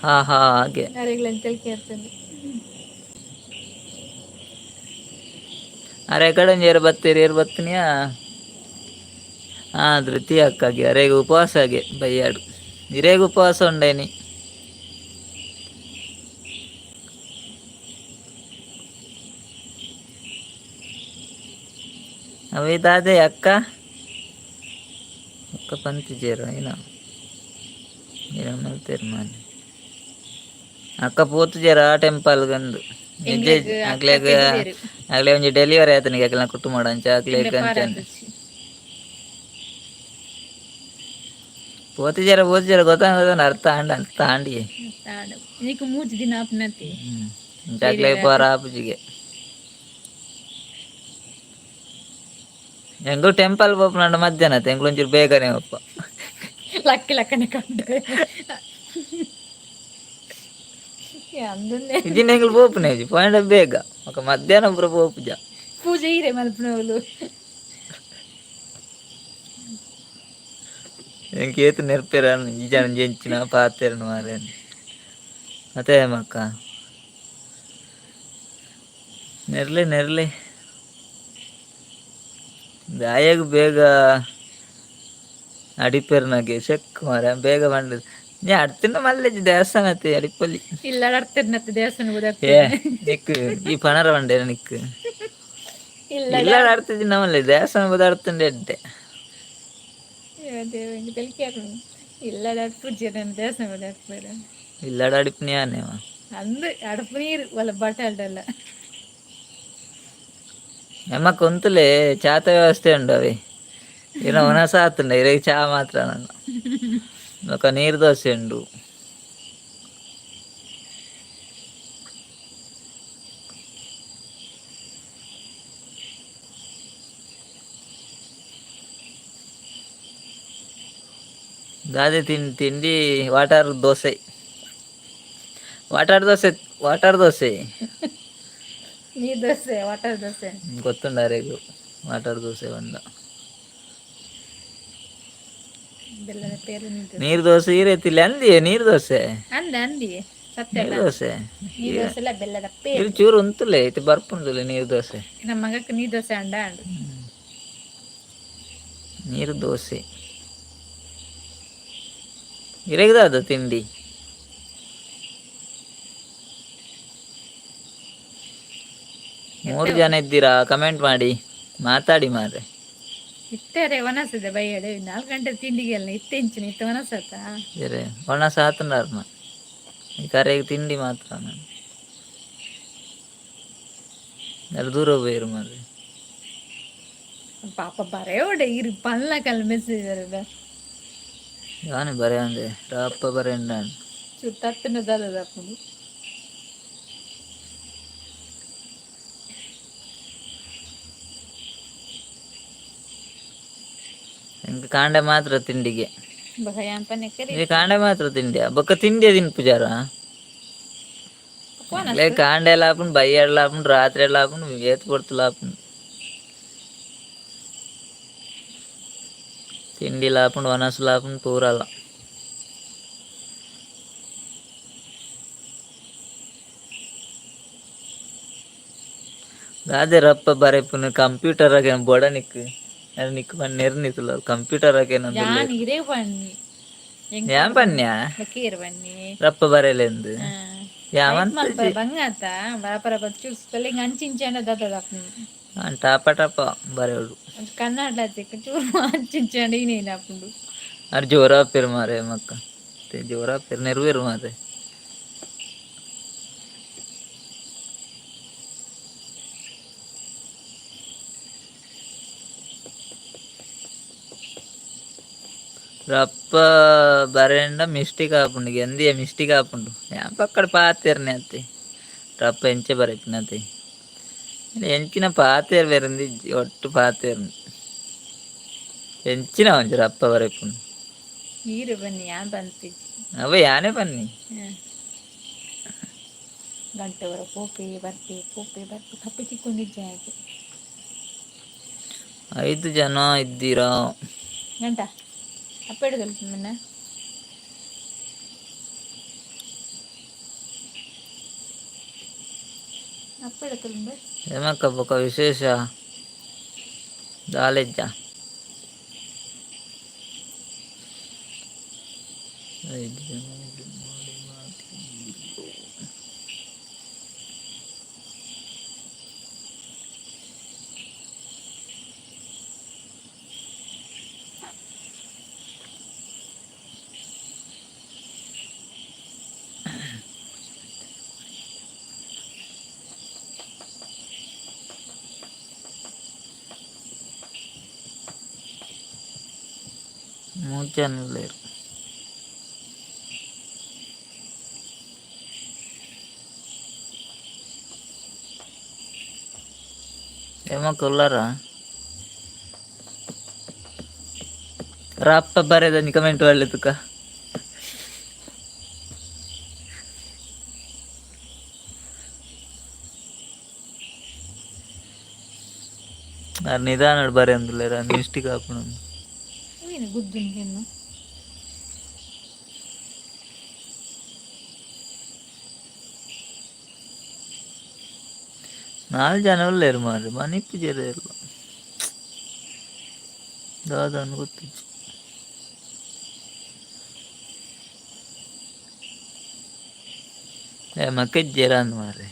ಹಾ ಹಾ ಹಾಗೆ ಯಾರಿಗ್ಲಂತ ಕೇಳ್ತಂದು ಅರೆ ಕಡೆ ಏರು ಬತ್ತೀರಿ ಏರು ಬತ್ತೀನಿಯಾ ಧೃತಿ ಅಕ್ಕಾಗಿ ಅರೆಗೆ ಉಪವಾಸ ಆಗಿ ಬೈಯಾಡು ಇರೇಗ ಉಪವಾಸ ಉಂಡೇನಿ ಅವಿದಾದೆ ಅಕ್ಕ ಅಕ್ಕ ಪಂತಿಜೇರು ಏನ ಮಲ್ತೇರು ಮಾನಿ ಅಕ್ಕ ಪೋತುಜೇರ ಆ ಟೆಂಪಲ್ ಗಂದು ನಿಜೆ ಆಗ್ಲೇಗ ಆಗ್ಲೇ ಒಂಜಿ ಡೆಲಿವರಿ ಆಯ್ತನಿಗೆ ಅಕ್ಲ ಕುಟುಂಬ ಅಂಚ ಆಗ್ಲೇಗ ಅಂಚನೆ పోతుజర ಗೊತ್ತಾಗ ಅರ್ಥ ತಾಂಡಿ నీకు 3 ದಿನ ಆಪ್ನತಿ ಜಾಕ್ಲೆ ಪೋರ ಆಪುಜಿಗೆ ಎಂಗು ಟೆಂಪಲ್ ಪೋಪುನಂಡ ಮಧ್ಯಾಹ್ನ ಎಂಗ್ಲೊಂಚೂರು ಬೇಗನೆ ಒಪ್ಪ ಲಕ್ಕನೆ ಕಂಡು ಇಜಿನ ಎಂಗ್ಲು ಪೋಪುನೆ ಪಾಯಿಂಟ್ ಬೇಗ ఒక ಮಧ್ಯಾಹ್ನ ಪೂರ ಪೋಪುಜ ಪೂಜೆ ಇರೆ ಮಲ್ಪನವಳು ಎಂಕೇತು ನೆರ್ಪೆರನ್ನು ಈ ಜನ ಜಂಚಿನ ಪಾತೆರನು ಮಾರೇನು ಮತ್ತೆ ಮಕ್ಕ ನೆರ್ಲೆ ದಾಯಾಗ ಬೇಗ ಅಡಿಪೇರ್ನಾಗೆ ಶಕ್ ಮಾರ ಬೇಗ ಬಂದ ನೀ ಅಡ್ತಿನ ಮಲ್ಲೆಜ್ ದೇವಸ್ಥಾನ ಐತಿ ಅಡಿಪಲ್ಲಿ ಇಲ್ಲ ಅಡ್ತಿರ್ನತ್ತೆ ದೇವಸ್ಥಾನ ನಿಕ್ ಈ ಪಣರ ಬಂಡೆ ನಿಕ್ ಇಲ್ಲ ಆಡ್ತಿದ್ದಿ ನಮ್ಮಲ್ಲಿ ದೇವಸ್ಥಾನ ಬದಾಡ್ತಂಡೆ ಅಡ್ಡೆ இல்லடா பூஜ்ஜியம் தேசம் இல்லடா அடிப்புனியானேவா அந்த அடுப்பு நீர் వాళ్ళ బట్టల అమ్మ కొంతులే చాత వ్యవస్థ ఉండవి ఈయన ఉనసాతుండే ఇరవై చా మాత్రం ఒక నీరు దోశ ఉండు ಗಾದೆ ತಿಂಡಿ ವಾಟರ್ ದೋಸೆ ನೀರು ದೋಸೆ ವಾಟರ್ ದೋಸೆ ಗೊತ್ತುಂಡಾರೆಗು ವಾಟರ್ ದೋಸೆ ಬಂದ ನೀರು ದೋಸೆ ಈ ರೀತಿಲಿ ಅಂದಿಯೇ ನೀರು ದೋಸೆ ಅಂದಿ ನೀರು ದೋಸೆ ನೀರು ದೋಸೆ ಎಲ್ಲ ಬೆಲ್ಲದ ಇದು ಚೂರು ಉಂತುಲೆ ಇದು ಬರ್ಪುಂದುಲೆ ನೀರು ದೋಸೆ ನಮ್ಮ ಮಗಕ್ಕೆ ನೀರು ದೋಸೆ ಅಂಡ ನೀರು ದೋಸೆ ಇರಗದ ತಿಂಡಿ ಮೂರು ಜನ ಇದ್ದೀರಾ ಕಮೆಂಟ್ ಮಾಡಿ ಮಾತಾಡಿ ಮಾರ್ರೆ ಇತ್ತರೆ ಒನಸದೆ ಬೈಯಡೆ 4 ಗಂಟೆ ತಿಂಡಿಗೆ ಎಲ್ಲ ಇತ್ತೆಂಚಿನ ಇತ್ತ ಒನಸತ ಬೇರೆ ಒಣಸ ಆತಂಡಾರ್ನ ಈ ಕರೆಗೆ ತಿಂಡಿ ಮಾತ್ರ ನಾನು ಎಲ್ಲ ದೂರ ಹೋಗ್ಬೇರು ಮಾರ್ರೆ ಪಾಪ ಬರೆಯೋಡೆ ಇರು ಪಲ್ಲ ಕಲ್ ಮೆಸೇಜ್ ಬರದ ಯಾನೆ ಬರೆ ಅಂದೆ ರಾಪ ಬರೆ ನಾನು ಚುಟ್ಟತ್ತನ ದಾದಪ್ಪನು ಎಂಕ ಕಾಂಡೆ ಮಾತ್ರ ತಿಂಡಿಗೆ ಬಹಯಾಂಪನೆ ಕಾಂಡೆ ಮಾತ್ರ ತಿಂಡಿಯ ಬೊಕ್ಕ ತಿಂಡಿಯ ತಿನ್ ಪೂಜಾರ ಕಾಂಡೆ ಎಲ್ಲ ಹಾಪುಂಡು ಬೈಯಾಡ್ಲ ಹಾಪುಂಡು ರಾತ್ರಿ ಎಲ್ಲ ಹಾಪುಂಡು ಏತ್ ಕೊಡ್ತಲ್ಲ ಹಾಪುಂಡು ತಿಂಡಿ ಲಾಪುಂಡು ಒನಸು ಲಾಪುಂಡು ಪೂರಲ್ಲ ಗಾದೆ ರಪ್ಪ ಬರೆಪುನ ಕಂಪ್ಯೂಟರ್ ಆಗ ಬೊಡ ನಿಕ್ ನಿಕ್ ಪನ್ ನಿರ್ನಿತುಲ ಕಂಪ್ಯೂಟರ್ ಆಗ ಯಾನ್ ಪನ್ಯ ರಪ್ಪ ಬರೆಲೆಂದು ಬಂಗಾತ ಬರಪರ ಚೂಸ್ಕಲ್ಲ ಹಿಂಗ ಅಂಚಿಂಚಂಡ ದತ್ತದಪ್ಪನು ಟಪ ಟಪ ಬರೆಯೋಡು ಕನ್ನಡ ಚೂರು ಅಂಚಿಂಚಂಡ ಇನ್ನೇನಪ್ಪುಂಡು ಅರ್ ಜೋರ ಪೇರು ಮಾರೆ ಮಕ್ಕ ಜೋರ ಪೇರು ನೆರವೇರು ಮಾರೆ ರಪ್ಪ ಬರೆಂಡ ಮಿಸ್ಟೇಕ್ ಆಪುಂಡು ಎಂದಿಯ ಮಿಸ್ಟೇಕ್ ಆಪುಂಡು ಯಾನ್ ಪಕ್ಕಡ ಪಾತೇರ್ನೆ ಅತ್ತೆ ರಪ್ಪ ಎಂಚೆ ಬರೆಪಿನತೆ ಎಂಚಿನ ಪಾತೇರ್ ಬೇರೆಂದು ಒಟ್ಟು ಪಾತೇರ್ನು ಎಂಚಿನ ಒಂಚು ರಪ್ಪ ಬರೆಪುಂಡು ನೀರು ಬನ್ನಿ ಯಾನ್ ಬಂತಿ ಅವ ಯಾನೇ ಬನ್ನಿ ಗಂಟೆವರ ಪೋಪೆ ಬರ್ತಿ ಕಪ್ಪೆ ಚಿಕ್ಕೊಂಡಿದ್ದೆ ಆಯ್ತು 5 ಜನ ಇದ್ದೀರಾ ಗಂಟ ಅಪ್ಪೆಡು ಕಲಿತು ಮೊನ್ನೆ ಅಪ್ಪೆಡು ಕಲಿಂಬ ಏಮಕ್ಕ ಬೊಕ್ಕ ವಿಶೇಷ ಕಾಲೇಜ ಐದು ಜನ ಇದು ಮಾಡಿ ಮಾತಿದ್ರು. ಮೂರು ಜನ ಇಲ್ಲೇರು. ఏమో కొల్లారా ರಾಪ ಬರೆದ ಕಮೆಂಟ್ ಒಳ್ಳೆದುಕ ನಿಧಾನ ಬರೆ ಅಂದಿಲ್ಲ ಮಿಸ್ಟೇಕ್ ಹಾಕೋಣ ಏನು ಗುದ್ದು ಹೆಣ್ಣು ನಾಲ್ಕು ಜನ ಒಳ್ಳೆಯರು ಮಾರ್ರೆ ಮನೆ ಪೂಜೆರೆ ಇಲ್ಲ ದಾದನ್ನು ಗೊತ್ತಿತ್ತು ಮಕ್ಕಜ್ಜೆರ ಅಂದ್ ಮಾರ್ರೆ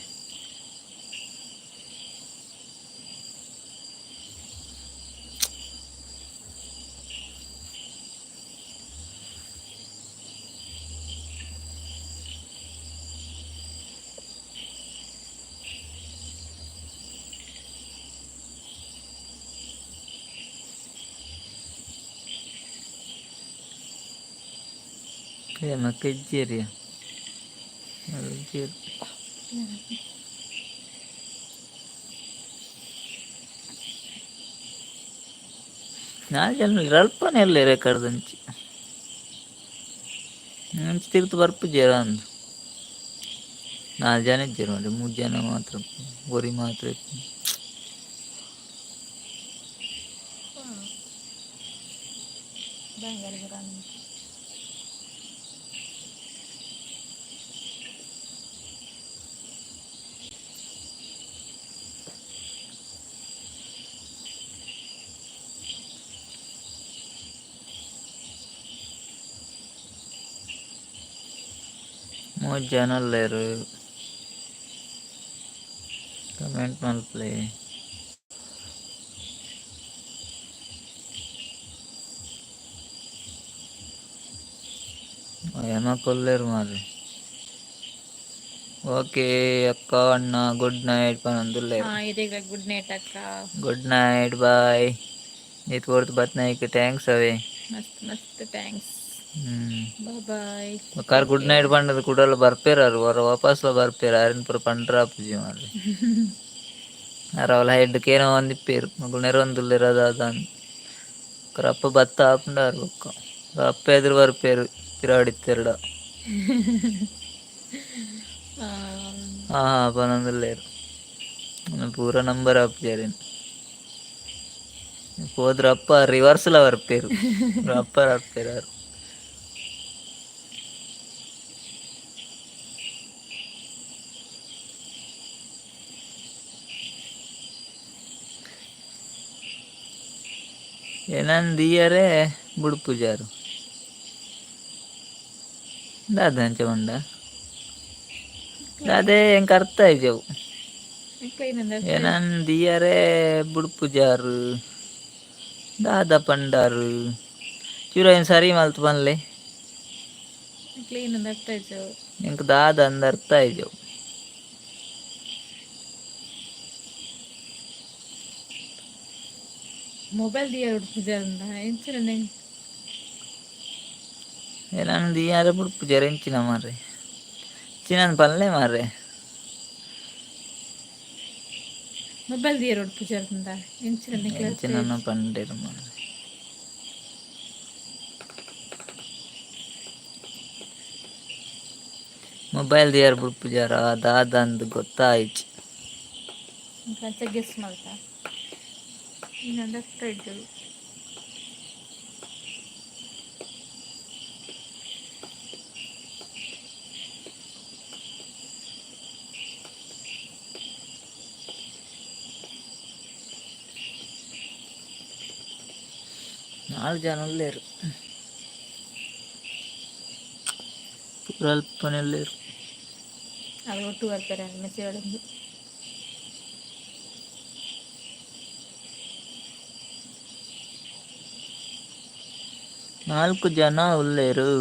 ಮಕ್ಕಜ್ಜೆರಿಯ ನಾಲ್ಕು ಜನ ಅಲ್ಪನೇ ಅಲ್ಲೇ ರೆಕಾರ್ಡ್ ಹಂಚಿ ಹಂಚಿ ತಿರ್ತು ಬರ್ಪುಜೇರ ಅಂದು 4 ಜನ ಇದ್ದೀರು ಅಂದರೆ 3 ಜನ ಮಾತ್ರ ಗೋರಿ ಮಾತ್ರ ಮೂರು ಜನ ಅಲ್ಲೇರು ಕಮೆಂಟ್ ಮಲ್ಪ್ಲೆ ಏನೋ ಕೊಲ್ಲೇರು ಮಾರ್ರೆ ಓಕೆ ಅಕ್ಕ ಅಣ್ಣ ಗುಡ್ ನೈಟ್ ಪನಂದುಲ್ಲೆ ಇದೀಗ ಗುಡ್ ನೈಟ್ ಅಕ್ಕ ಗುಡ್ ನೈಟ್ ಬಾಯ್ ಇದು ಕೊಡ್ತು ಬತ್ನಾಯ್ಕೆ ಥ್ಯಾಂಕ್ಸ್ ಅವೇ ಮಸ್ತ್ ಮಸ್ತ್ ಥ್ಯಾಂಕ್ಸ್ ಬಾಯ್ ಕಾರ್ ಗುಡ್ ನೈಟ್ ಪಂಡದು ಕೂಡಲ್ಲ ಬರ್ಪೇರಾರು ಅವ್ರ ವಾಪಸ್ಲ ಬರ್ಪೇರು ಆರಿನ ಪುರ ಪಂಡ್ರ ಪೂಜೆ ಮಾಡಿ ಯಾರು ಅವಳ ಹೆಡ್ಕೇನೋ ಒಂದಿಪ್ಪೇರು ಗುಣೆರ ಒಂದುಲ್ಲೇರದ ಅದಂದು ಅಪ್ಪ ಭತ್ತ ಆಪುಂಡಾರು ಒಕ್ಕ ಅಪ್ಪ ಎದುರು ಬರ್ಪೇರು ತಿರಾಡಿತ್ತೆರಡ ಪನೊಂದುಲ್ಲೇರು ಪೂರ ನಂಬರ್ ಆಪ್ಜಾರೇನು ಹೋದ್ರ ಅಪ್ಪ ರಿವರ್ಸ್ಲ ಬರ್ಪೇರು ಅಪ್ಪ ಬರ್ಪೇರಾರು ಏನಂದಿಯರೇ ಬುಡ್ ಪೂಜಾರು ದಾದ ಹಂಚಕೊಂಡ ಅದೇ ಹೆಂಗೆ ಅರ್ಥ ಆಯ್ಜವು ಏನಂದಿಯರೇ ಬುಡ್ ಪೂಜಾರು ದಾದ ಪಂಡಾರು ಚೂರ ಏನು ಸರಿ ಮಲ್ತು ಬಂದ್ಲೆ ಹೆಂಗೆ ದಾದ ಅಂದ ಅರ್ಥ ಆಯ್ಜವು ಮೊಬೈಲ್ ದಿಯ ಪೂಜೆ ಏನಂದು ದಿಯಾರ ಬುಡ್ ಪೂಜಾರ ಎಂಚಿನ ಮಾರ್ರೆ ಚಿನ್ನ ಪಲ್ಲೆ ಮಾರ್ರೆ ಮೊಬೈಲ್ ದಿಯ ಪೂಜೆ ಎಂಚಿನ ಪಂಡೇರು ಮಾರ್ರೆ ಮೊಬೈಲ್ ದಿಯಾರ ಬುಡ್ ಪೂಜಾರ ದಾದ ಅಂದು ಗೊತ್ತಾಯ್ತು ಗೆಸ್ ಮಾಡ್ತಾ ಇನ್ನೊಂದು ಅರ್ಥ ಇದ್ದಳು 6 ಜನ ಉಳ್ಳೇರು, ಪೂರ ಅಲ್ಪನೆ ಉಳ್ಳೇರು. ಅವ್ರು ಒಟ್ಟು ಬರ್ತಾರೆ ಮೆಸೇಜ್ 4 ಜನ ಉಳ್ಳೇರು.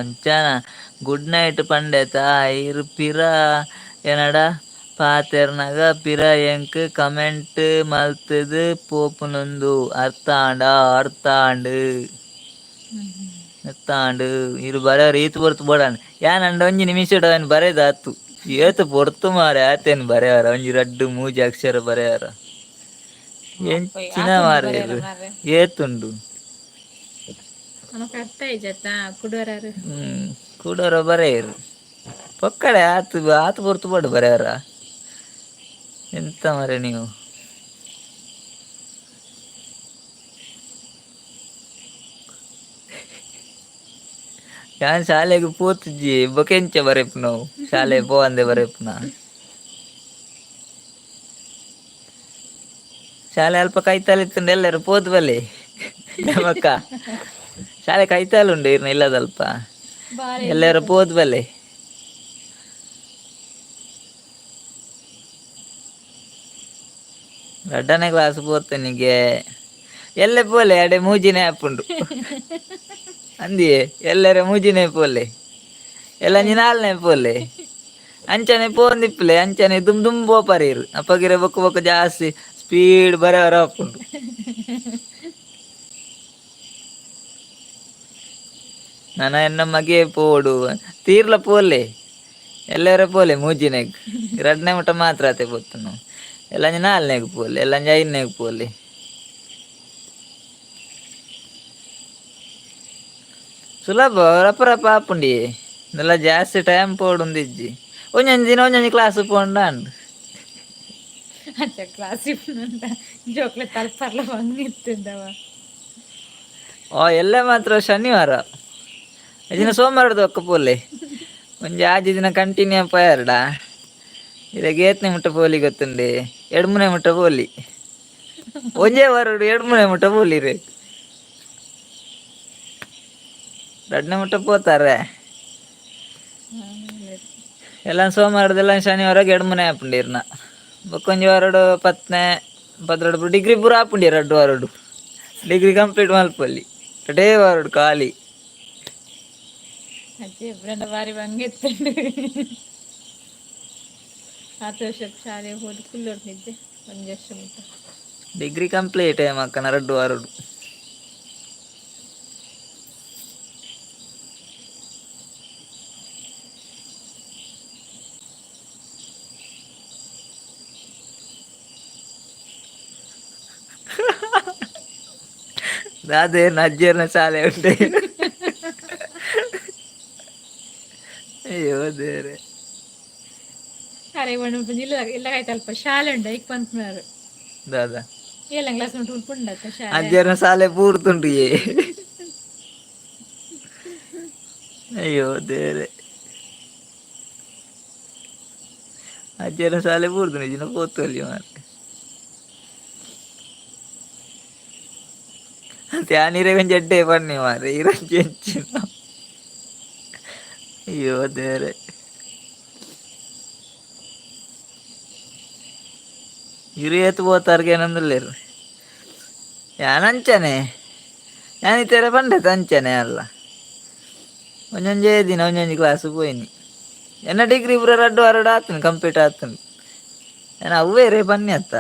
ಅಂಚನ ಗುಡ್ ನೈಟ್ ಪಂಡೆತ ಇರು ಪಿರ ಏನಡ ಪಾತೆರ್ನಾಗ ಪಿರ ಎಂಕ್ ಕಮೆಂಟ್ ಮಲ್ತದು ಪೋಪುನೊಂದು ಅರ್ಥಾಂಡು ಎತ್ತಾಂಡು ಇರು ಬರೆಯವ್ರು ಈತು ಬರ್ತು ಬೋಡಾನ್ ಯಾನಂಡ ಒಂಜಿ ನಿಮಿಷ ಅವನು ಬರೆದ ಆತು ಏತು ಪೊರ್ತು ಮಾರೆ ಆತೇನು ಬರೆಯವಾರ ಒಂಜಿ ರಡ್ಡು ಮೂಜಿ ಅಕ್ಷರ ಬರೆಯವಾರ ಎಂಚಿನ ಮಾರೆ ಏತುಂಡು ಅರ್ಥ ಆಯ್ತಾ ಕುಡೋರಾರು ಕೂಡೋರ ಬರೆಯರು ಪೊಕ್ಕಡೆ ಆತು ಪೊರ್ತು ಬೋಡು ಬರೆಯವಾರ ಎಂತ ಮಾರೆ ನೀವು. ಯಾನ್ ಶಾಲೆಗೆ ಪೋತುಜಿ ಬೊಕೆಂಚ ಬರೆಪ್ ನಾವು ಶಾಲೆ ಪೋವಂದೆ ಬರೆಪ್ನ ಶಾಲೆ ಅಲ್ಪ ಕೈತಾಲಿತ್ತುಂಡು ಎಲ್ಲರೂ ಪೋತ್ ಬಲೆ ನಮ್ಮಕ್ಕ ಶಾಲೆ ಕೈತಾಲುಂಡು ಇರ್ನ ಇಲ್ಲದಲ್ಪ ಎಲ್ಲರೂ ಪೋತ್ ಬಲೆ ರಡ್ಡನೇ ಕ್ಲಾಸ್ ಪೋತನಿಗೆ ಎಲ್ಲೇ ಪೋಲೆ ಅಡೆ ಮೂಜಿನೇ ಹಾಪುಂಡು ಅಂದಿಯೇ ಎಲ್ಲರ ಮೂಜಿನೇ ಪೋಲೆ ಎಲ್ಲ ನಾಲ್ನೇ ಪೋಲೆ ಅಂಚನೆ ಪೋಂದಿಪ್ಪಲೆ ಅಂಚನೆ ದುಮ್ ಪೋಪರೀರು ಅಪ್ಪಗಿರ ಬೊಕ್ಕ ಜಾಸ್ತಿ ಸ್ಪೀಡ್ ಬರೆಯವರ ಹಾಪುಂಡು. ನನ್ನ ಎನ್ನ ಮಗೆ ಪೋಡು ತೀರ್ಲ ಪೋಲೆ ಎಲ್ಲರ ಪೋಲೆ ಮೂಜಿನೆಗ್ ಎರಡನೇ ಮಟ್ಟ ಮಾತ್ರ ಆತೆ ಪೋತನು ಎಲ್ಲ ನಾಲ್ನೇಗ್ ಪೋಲೆ ಎಲ್ಲ 5ನೇಗ್ ಪೋಲೆ ಸುಲಭ ರಪ್ಪ ಆಪುಂಡಿ ಎಲ್ಲ ಜಾಸ್ತಿ ಟೈಮ್ ಪೋಡುಂದಿಜ್ಜಿ ಒಂದೊಂದು ದಿನ ಒಂದೊಂದು ಕ್ಲಾಸ್ ಪೋಂಡಾಂಡು ಕ್ಲಾಸ್ ಜೋಕ್ಲೆ ತಲ್ಪರ್ಲ ಬಂದಿತ್ತಿದ್ದವ ಎಲ್ಲ ಮಾತ್ರ ಶನಿವಾರ ದಿನ ಸೋಮವಾರದ ಒಕ್ಕ ಪೋಲೆ ಒಂಜಿ ಆಜಿ ದಿನ ಕಂಟಿನ್ಯೂ ಪಯರ್ಡ ಇದಾಗ 8ನೇ ಮುಟ್ಟ ಪೋಲಿ ಗೊತ್ತುಂಡೆ 2-3 ಮುಟ್ಟ ಪೋಲಿ ಒಂಜೇ ವಾರಡು 2-3 ಮುಟ್ಟ ಪೋಲಿ ರೇ 2ನೇ ಮುಟ್ಟ ಪೋತಾರೆ ಎಲ್ಲ ಸೋಮವಾರದೆಲ್ಲ ಶನಿವಾರ 2-3 ಆಪುಂಡಿರ್ನ ಬೊಕ್ಕೊಂಜಿ ವಾರಡು 10-12 ಡಿಗ್ರಿ ಪೂರ ಆಪುಂಡಿ 2 ವಾರಡು ಡಿಗ್ರಿ ಕಂಪ್ಲೀಟ್ ಮಲ್ಪೊಲ್ಲಿ 2 ವಾರಡು ಖಾಲಿ ಅಜ್ಜಿ ಬಾರಿ ಬಂಗಿತ್ತಂಡು 10 ವರ್ಷ ಶಾಲೆ ಹೋಗಿ ಫುಲ್ ಹೊಡ್ತಿದ್ದೆ 1 ವರ್ಷ ಮುಟ್ಟ ಡಿಗ್ರಿ ಕಂಪ್ಲೀಟ್ ಮಕ್ಕನ 2 ವಾರಡು ಅದೇ ನಜ್ಜರ್ನ ಶಾಲೆ ಉಂಟೆ ಅಯ್ಯೋ ದೇವ್ರೆ ಅರೆ ಇಲ್ಲ ಇಲ್ಲ ಆಯ್ತಲ್ಪ ಶಾಲೆ ಉಂಡ ಈಗ ಪಂತ್ನಾರು ದಾದಾ 7ನೇ ಕ್ಲಾಸ್ ಉಂಟು ಉಳ್ಪುಂಡತ್ತ ಶಾಲೆ ಅಜ್ಜರ್ನ ಶಾಲೆ ಪೂರ್ತುಂಡು ಅಯ್ಯೋ ದೇವ್ರೆ ಅಜ್ಜರ್ನ ಶಾಲೆ ಪೂರ್ತು ನಿಜನ ಪೋತಲ್ಲಿ ಮಾರೆ ಧ್ಯಾನಿರಗಂಜ ಎಡ್ಡೆ ಬನ್ನಿ ಮಾರೆ ಇರಂಜಿ ಹೆಚ್ಚಿನ ಅಯ್ಯೋ ದೇವ್ರೆ ಹಿರಿಯತ್ತು పోతారుగా ಏನಂದಿಲ್ಲೇರು ಯಾನಂಚನೆ ಯಾನಿತರ ಪಂಡತ ಅಂಚನೆ ಅಲ್ಲ ಒಂದೊಂದೇ ದಿನ ಒಂದೊಂದು ಕ್ಲಾಸ್ ಪೋಯಿನಿ ಎನ್ನ ಡಿಗ್ರಿ ಪೂರ 2 ವಾರಡು ಆತನು ಕಂಪ್ಲೀಟ್ ಆತನು ಏನ ಅವೇ ರೇ ಬನ್ನಿ ಅತ್ತ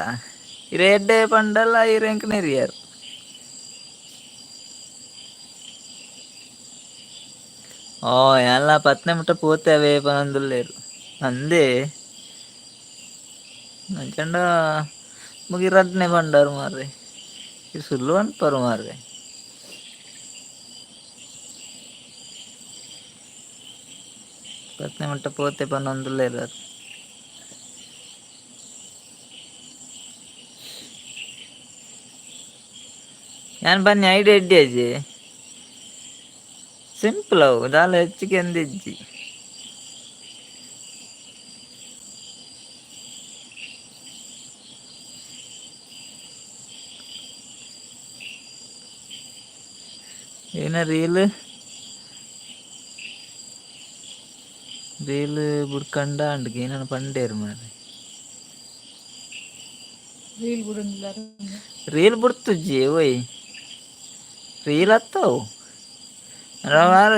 ಇರ ಎಡ್ಡೆ ಪಂಡಲ್ಲ ಇರೆಂಕನೇ ಹಿರಿಯರು ಎಲ್ಲ 10ನೇ ಮುಟ್ಟ ಪೋತೇವೆ ಪನಂದುಲ್ಲೇರು ಅಂದೇ ನಂಚಂಡ ಮುಗಿ 2ನೇ ಬಂಡಾರು ಮಾರ್ರೆ ಇದು ಸುಳ್ಳು ಅನ್ಪಾರು ಮಾರ್ರೆ ಪತ್ನಿ ಮುಟ್ಟ ಪೋತೆ ಪನ್ನೊಂದುಲ್ಲೇರು ಅದು ഞാൻ പറഞ്ഞ ഐഡിയ ഇടിയാജി സിമ്പിൾ ആവും ഇതാളെ ಹೆಚ್ಚಿಗೆ എന്തിജ്ജി ಏನ ರೀಲ್ ಬುಡ್ಕಂಡ ಅಂಡ್ಗೆ ಏನಾನ ಪಂಡೇರು ಮಾರೆ ರೀಲ್ ಬಿಡ್ತುಜ್ಜಿ ಓಯ್ ರೀಲ್ ಹತ್ತವು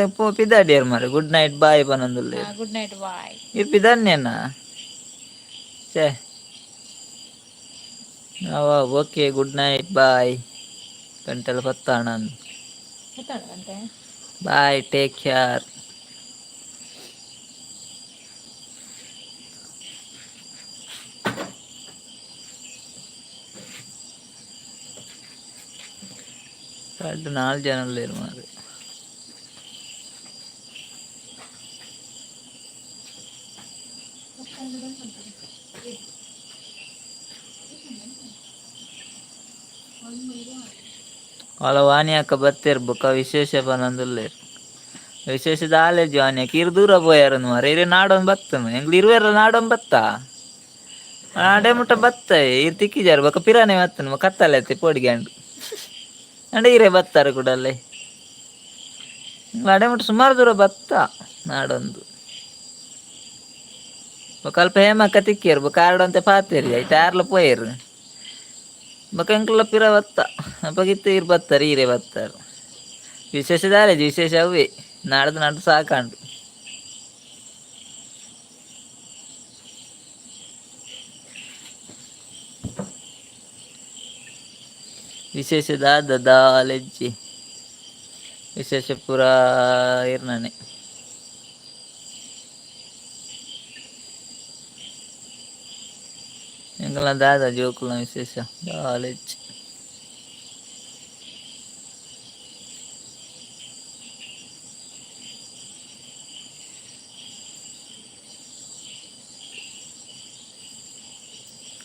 ಎಪ್ಪೋ ಪಿದಾಡಿಯರ್ ಮಾರೆ ಗುಡ್ ನೈಟ್ ಬಾಯ್ ಪನೊಂದುಲ್ಲೆ ಗುಡ್ ನೈಟ್ ಬಾಯ್ ಇರ್ ಪಿದಾನ್ಯನ ಛೇ ಅವ ಓಕೆ ಗುಡ್ ನೈಟ್ ಬಾಯ್ ಗಂಟೆಲ್ಲ ಪತ್ತಾಣ ಗೊತ್ತಾಗಂತೆ ಬಾಯ್ ಟೇಕ್ ಕೇರ್ രണ്ട് 4 ജനല്ലേರು ಮಾರೆ వాళ్ళ వాణియాక బత్తిర్బుక విశేಷ పనందుల్లేరు ವಿಶೇಷದ ಆಲೇಜು ಆನ್ಯಕ್ಕೆ ಇರು ದೂರ ಪೋಯಾರನ್ನು ಮಾರೆ ಇರು ನಾಡೊಂದು ಬತ್ತನು ಎಂಗ್ಲು ಇರುವೆರ ನಾಡೊಂದು ಬತ್ತ ಆಡೆ ಮುಟ್ಟ ಬತ್ತ ಇರು ತಿಕ್ಕಿಜಾರು ಬೊಕ ಪಿರಾನೆ ಬತ್ತನು ಕತ್ತಲೆ ಪೋಡಿಗ್ಯಾಂಡು ಅಂಡ ಇರೇ ಬತ್ತಾರೆ ಕೂಡ ಅಲ್ಲೇ ಅಡೆ ಮುಟ್ಟ ಸುಮಾರು ದೂರ ಬತ್ತ ನಾಡೊಂದು ಬೊಕ ಅಲ್ಪ ಹೇಮಕ್ಕ ತಿಕ್ಕಿಯರು ಬೊಕ ಆಡಂತೆ ಪಾತೇರಿ ಐತೆ ಆರ್ಲ ಪೋಯರು ಬೊಕ ಎಂಕ್ಲ ಪಿರ ಬತ್ತ ಅಪ್ಪಗಿತ್ತು ಇರು ಬತ್ತಾರೆ ಈರೇ ಬತ್ತಾರೆ ವಿಶೇಷದ ಆಲೇಜು ವಿಶೇಷ ಅವೇ ನಾಡ್ದು ಸಾಕಾಂಡು ವಿಶೇಷದ ದಾಲೆಜ್ಜಿ ವಿಶೇಷ ಪೂರ ಇರ್ನಾನೆ ಎಂಗಲ ದಾದ ಜೋಕುಲ ವಿಶೇಷ ದಾಲೆಜ್ಜಿ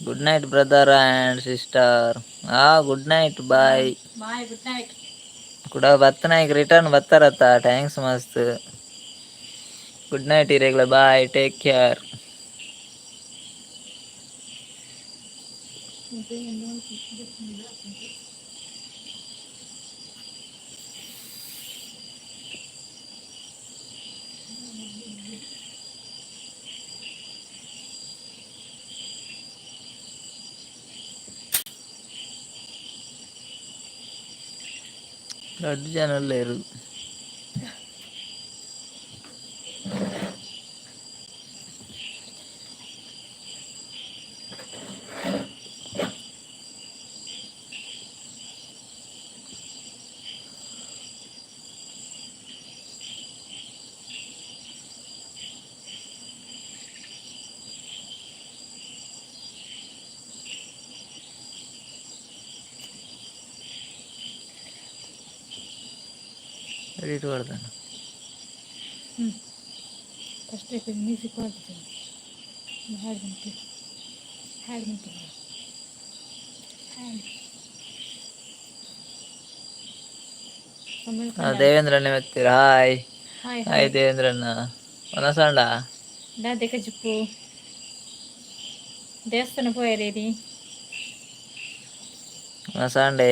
good night brother and sister good night bye bye good night ಕೂಡ ಬತ್ತನ ಈಗ ರಿಟರ್ನ್ ಬತ್ತಾರತ್ತ ಥ್ಯಾಂಕ್ಸ್ ಮಸ್ತ್ ಗುಡ್ ನೈಟ್ ಇರೇಗ್ಲ ಬಾಯ್ ಟೇಕ್ ಕೇರ್ ದೊಡ್ಡ ಜನ ಎಲ್ಲ ಇರೋದು ಎಡಿಟ್ ಮಾಡ್ತಾನೆ ಫಸ್ಟ್ ಮ್ಯೂಸಿಕ್ ಮಾಡ್ತೀನಿ ಹಾಡು ದೇವೇಂದ್ರಣ್ಣ ಮೆತ್ತೀರ ಹಾಯ್ ಹಾಯ್ ಹಾಯ್ ದೇವೇಂದ್ರಣ್ಣ ಒನಸಂಡ ದಾದೆ ಕಜಿಪ್ಪು ದೇವಸ್ಥಾನ ಪೋಯರೇರಿ ಒನಸಂಡೆ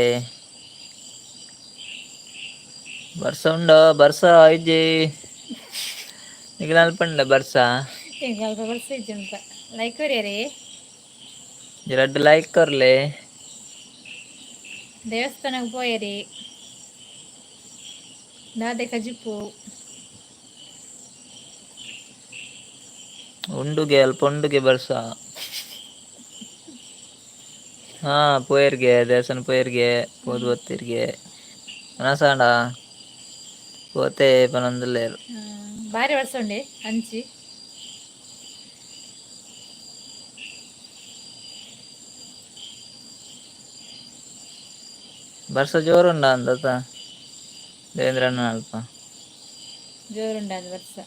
ಬರ್ಸ ಉಂಡೋ ಬರ್ಸ ಐಜಿ ಈಗ ನಲ್ಪಂಡ ಬರ್ಸ ಈಗ ಅಲ್ಪ ಬರ್ಸ ಇಜ್ಜಿ ಅಂತ ಲೈಕ್ ಕೊರಿಯರಿ ಎರಡು ಲೈಕ್ ಕೊರ್ಲೆ ದೇವಸ್ಥಾನಕ್ಕೆ ಪೋಯರಿ ದಾದೆ ಕಜಿಪ್ಪು ಉಂಡುಗೆ ಅಲ್ಪ ಉಂಡುಗೆ ಬರ್ಸ ಪೋಯರ್ಗೆ ದೇವಸ್ಥಾನ ಪೋಯರ್ಗೆ ಪೋದು ಬತ್ತಿರ್ಗೆ ಒನಸಂಡ పోతే పనందులేరు భార్య వస్తుండే అంచి ಬರ್ಸ ಜೋರುಂಡ ಅಂದತ ದೇವೇಂದ್ರಣ್ಣ ಅಲ್ಪ ಜೋರುಂಡ ವರ್ಷ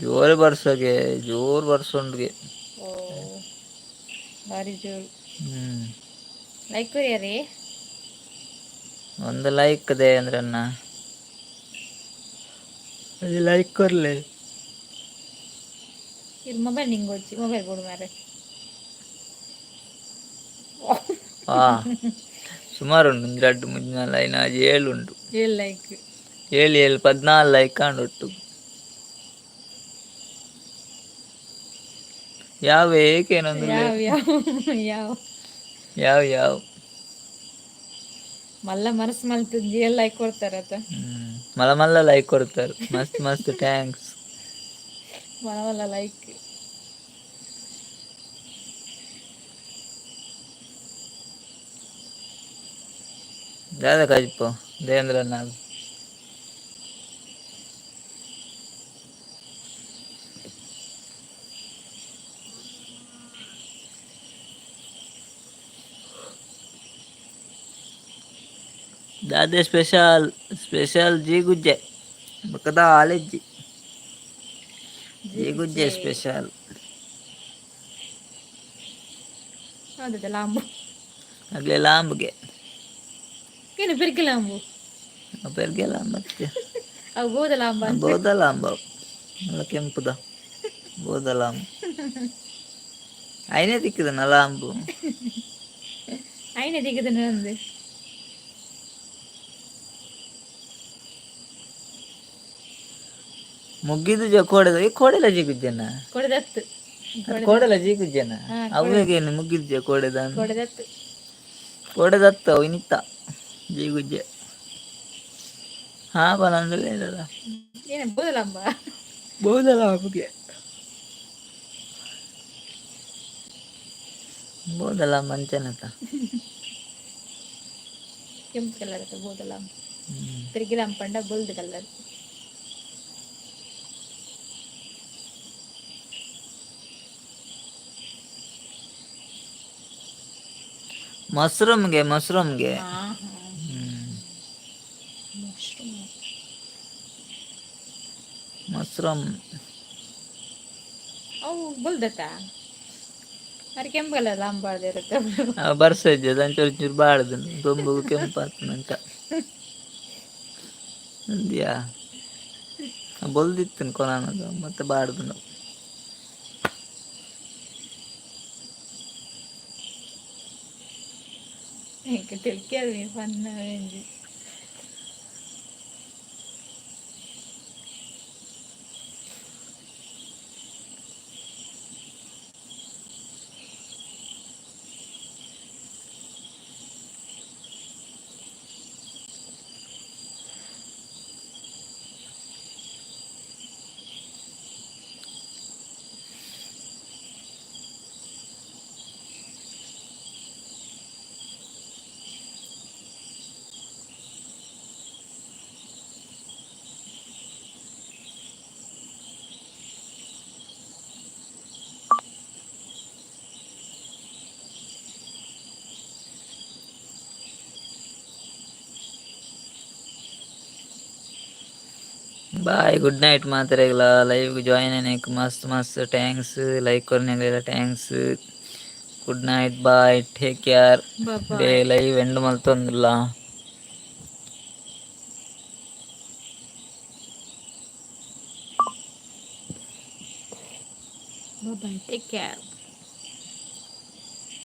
ಜೋರು ಬರ್ಸಗೆ ಜೋರು ಬರ್ಸೊಂಡ್ಗೆ. ಓ ಭಾರಿ ಜೋರು. ಹ್ಮ್ ಲೈಕ್ ಕೊರಿಯರಿ ಒಂದು ಲೈಕ್ ದೇ ಅಂದ್ರನ್ನ ಅದು ಲೈಕ್ ಕೊರ್ಲೆ ಇದು ಮೊಬೈಲ್ ನಿಂಗೆ వచ్చి ಮೊಬೈಲ್ ಕೊಡು ಮಾರೆ. ಸುಮಾರು ಉಂಡು 2 3 4 5 6 7 ಉಂಟು. 7 ಲೈಕ್ 7 7 14 ಲೈಕ್ ಕಾಂಡು ಒಟ್ಟು. ಯಾವ ಏಕೇನೊಂದು ಯಾವ ಯಾವ ಯಾವ ಯಾವ ಮಲ್ಲ ಮನಸ್ಸು ಮಲ್ತು 7 ಲೈಕ್ ಕೊಡ್ತಾರತ್ತ. ಮಲ್ಲ ಮಲ್ಲ ಲೈಕ್ ಕೊಡ್ತಾರೆ. ಮಸ್ತ್ ಮಸ್ತ್ ಥ್ಯಾಂಕ್ಸ್. ಮಲ್ಲ ಲೈಕ್ ದಾದ ಕಜಿಪ್ಪು ದೇವೇಂದ್ರ ನಾಗ್ ದಾದೆ ಸ್ಪೆಷಲ್ ಸ್ಪೆಷಲ್ ಜಿ ಗುಜ್ಜೆ ಬಕದ ಆಲೆಜ್ಜಿ ಜಿ ಗುಜ್ಜೆ ಸ್ಪೆಷಲ್. ಹೌದಾ ಲಾಂಬು ಅಗ್ಲೆ ಲಾಂಬ್ಗೆ ಏನು ಪೆರ್ಕೆ ಲಾಂಬು ಪೆರ್ಗೆ ಲಾಂಬ್ ಮತ್ತೆ ಅವು ಬೋದ ಲಾಂಬ ಬೋದ ಲಾಂಬ ಅಲ್ಲ ಕೆಂಪುದ ಬೋದ ಲಾಂಬ್ ಐನೇ ತಿಕ್ಕದನ ಲಾಂಬು ಐನೇ ದಿಗದ ನಂದು ಮುಗ್ಗಿದು ಜ ಕೋಡೆದ ಈ ಕೋಡೆಲ ಜಿಗುಜ್ಜನ ಕೊಡದತ್ತು ಕೋಡೆಲ ಜಿಗುಜ್ಜನ ಅವೇಗೇನು ಮುಗ್ಗಿದ್ಜ ಕೋಡೆದ ಕೊಡದತ್ತು ಕೋಡೆದತ್ತ ಇನಿತ್ತ ಜಿಗುಜ್ಜೆ ಹಾ ಬನಂದ್ರೆ ಏನಲ್ಲ ಏನು ಬೋದ ಲಾಂಬ ಬೋದ ಲಾಂಬ್ಗೆ ಬೋದ ಲಾಂಬ್ ಅಂಚನತ ಕೆಂಪು ಕಲರ್ ಅದು ಬೋದ ಲಾಂಬ ಪೆರ್ಗೆ ಲಾಂಬ್ ಪಂಡ ಗೋಲ್ಡ್ ಕಲರ್. ಮಶ್ರೂಮ್ಗೆ ಮಶ್ರೂಮ್ಗೆ ಮಶ್ರೂಮ್ ಅವು ಗೋಲ್ದತ್ತ మరి ಕೆಂಪು ಕಲರ್ ಲಾಂಬ ಇರುತ್ತೆ ಬರ್ಸಜ್ಜೆ ಒಂಚೂರು ಚೂರು ಬಾಳ್ದು ದೊಂಬು ಕೆಂಪಾಗ್ತದಂತ ಅಂದ್ಯಾ ಬೊಲ್ದಿತ್ತು ಕೊನಾನದು ಮತ್ತೆ ಬಾಡ್ದು ನಾವು ತಿಳ್ಕೇಳಿ ಫನ್ನ ರೇಂಜ್. बाय गुड नाइट मात्रेगला लाइव जॉइन होने मस्त मस्त थैंक्स लाइक करने के लिए thanks good night bye take care day live end मल्तोंदिल्ला Bye bye, take care.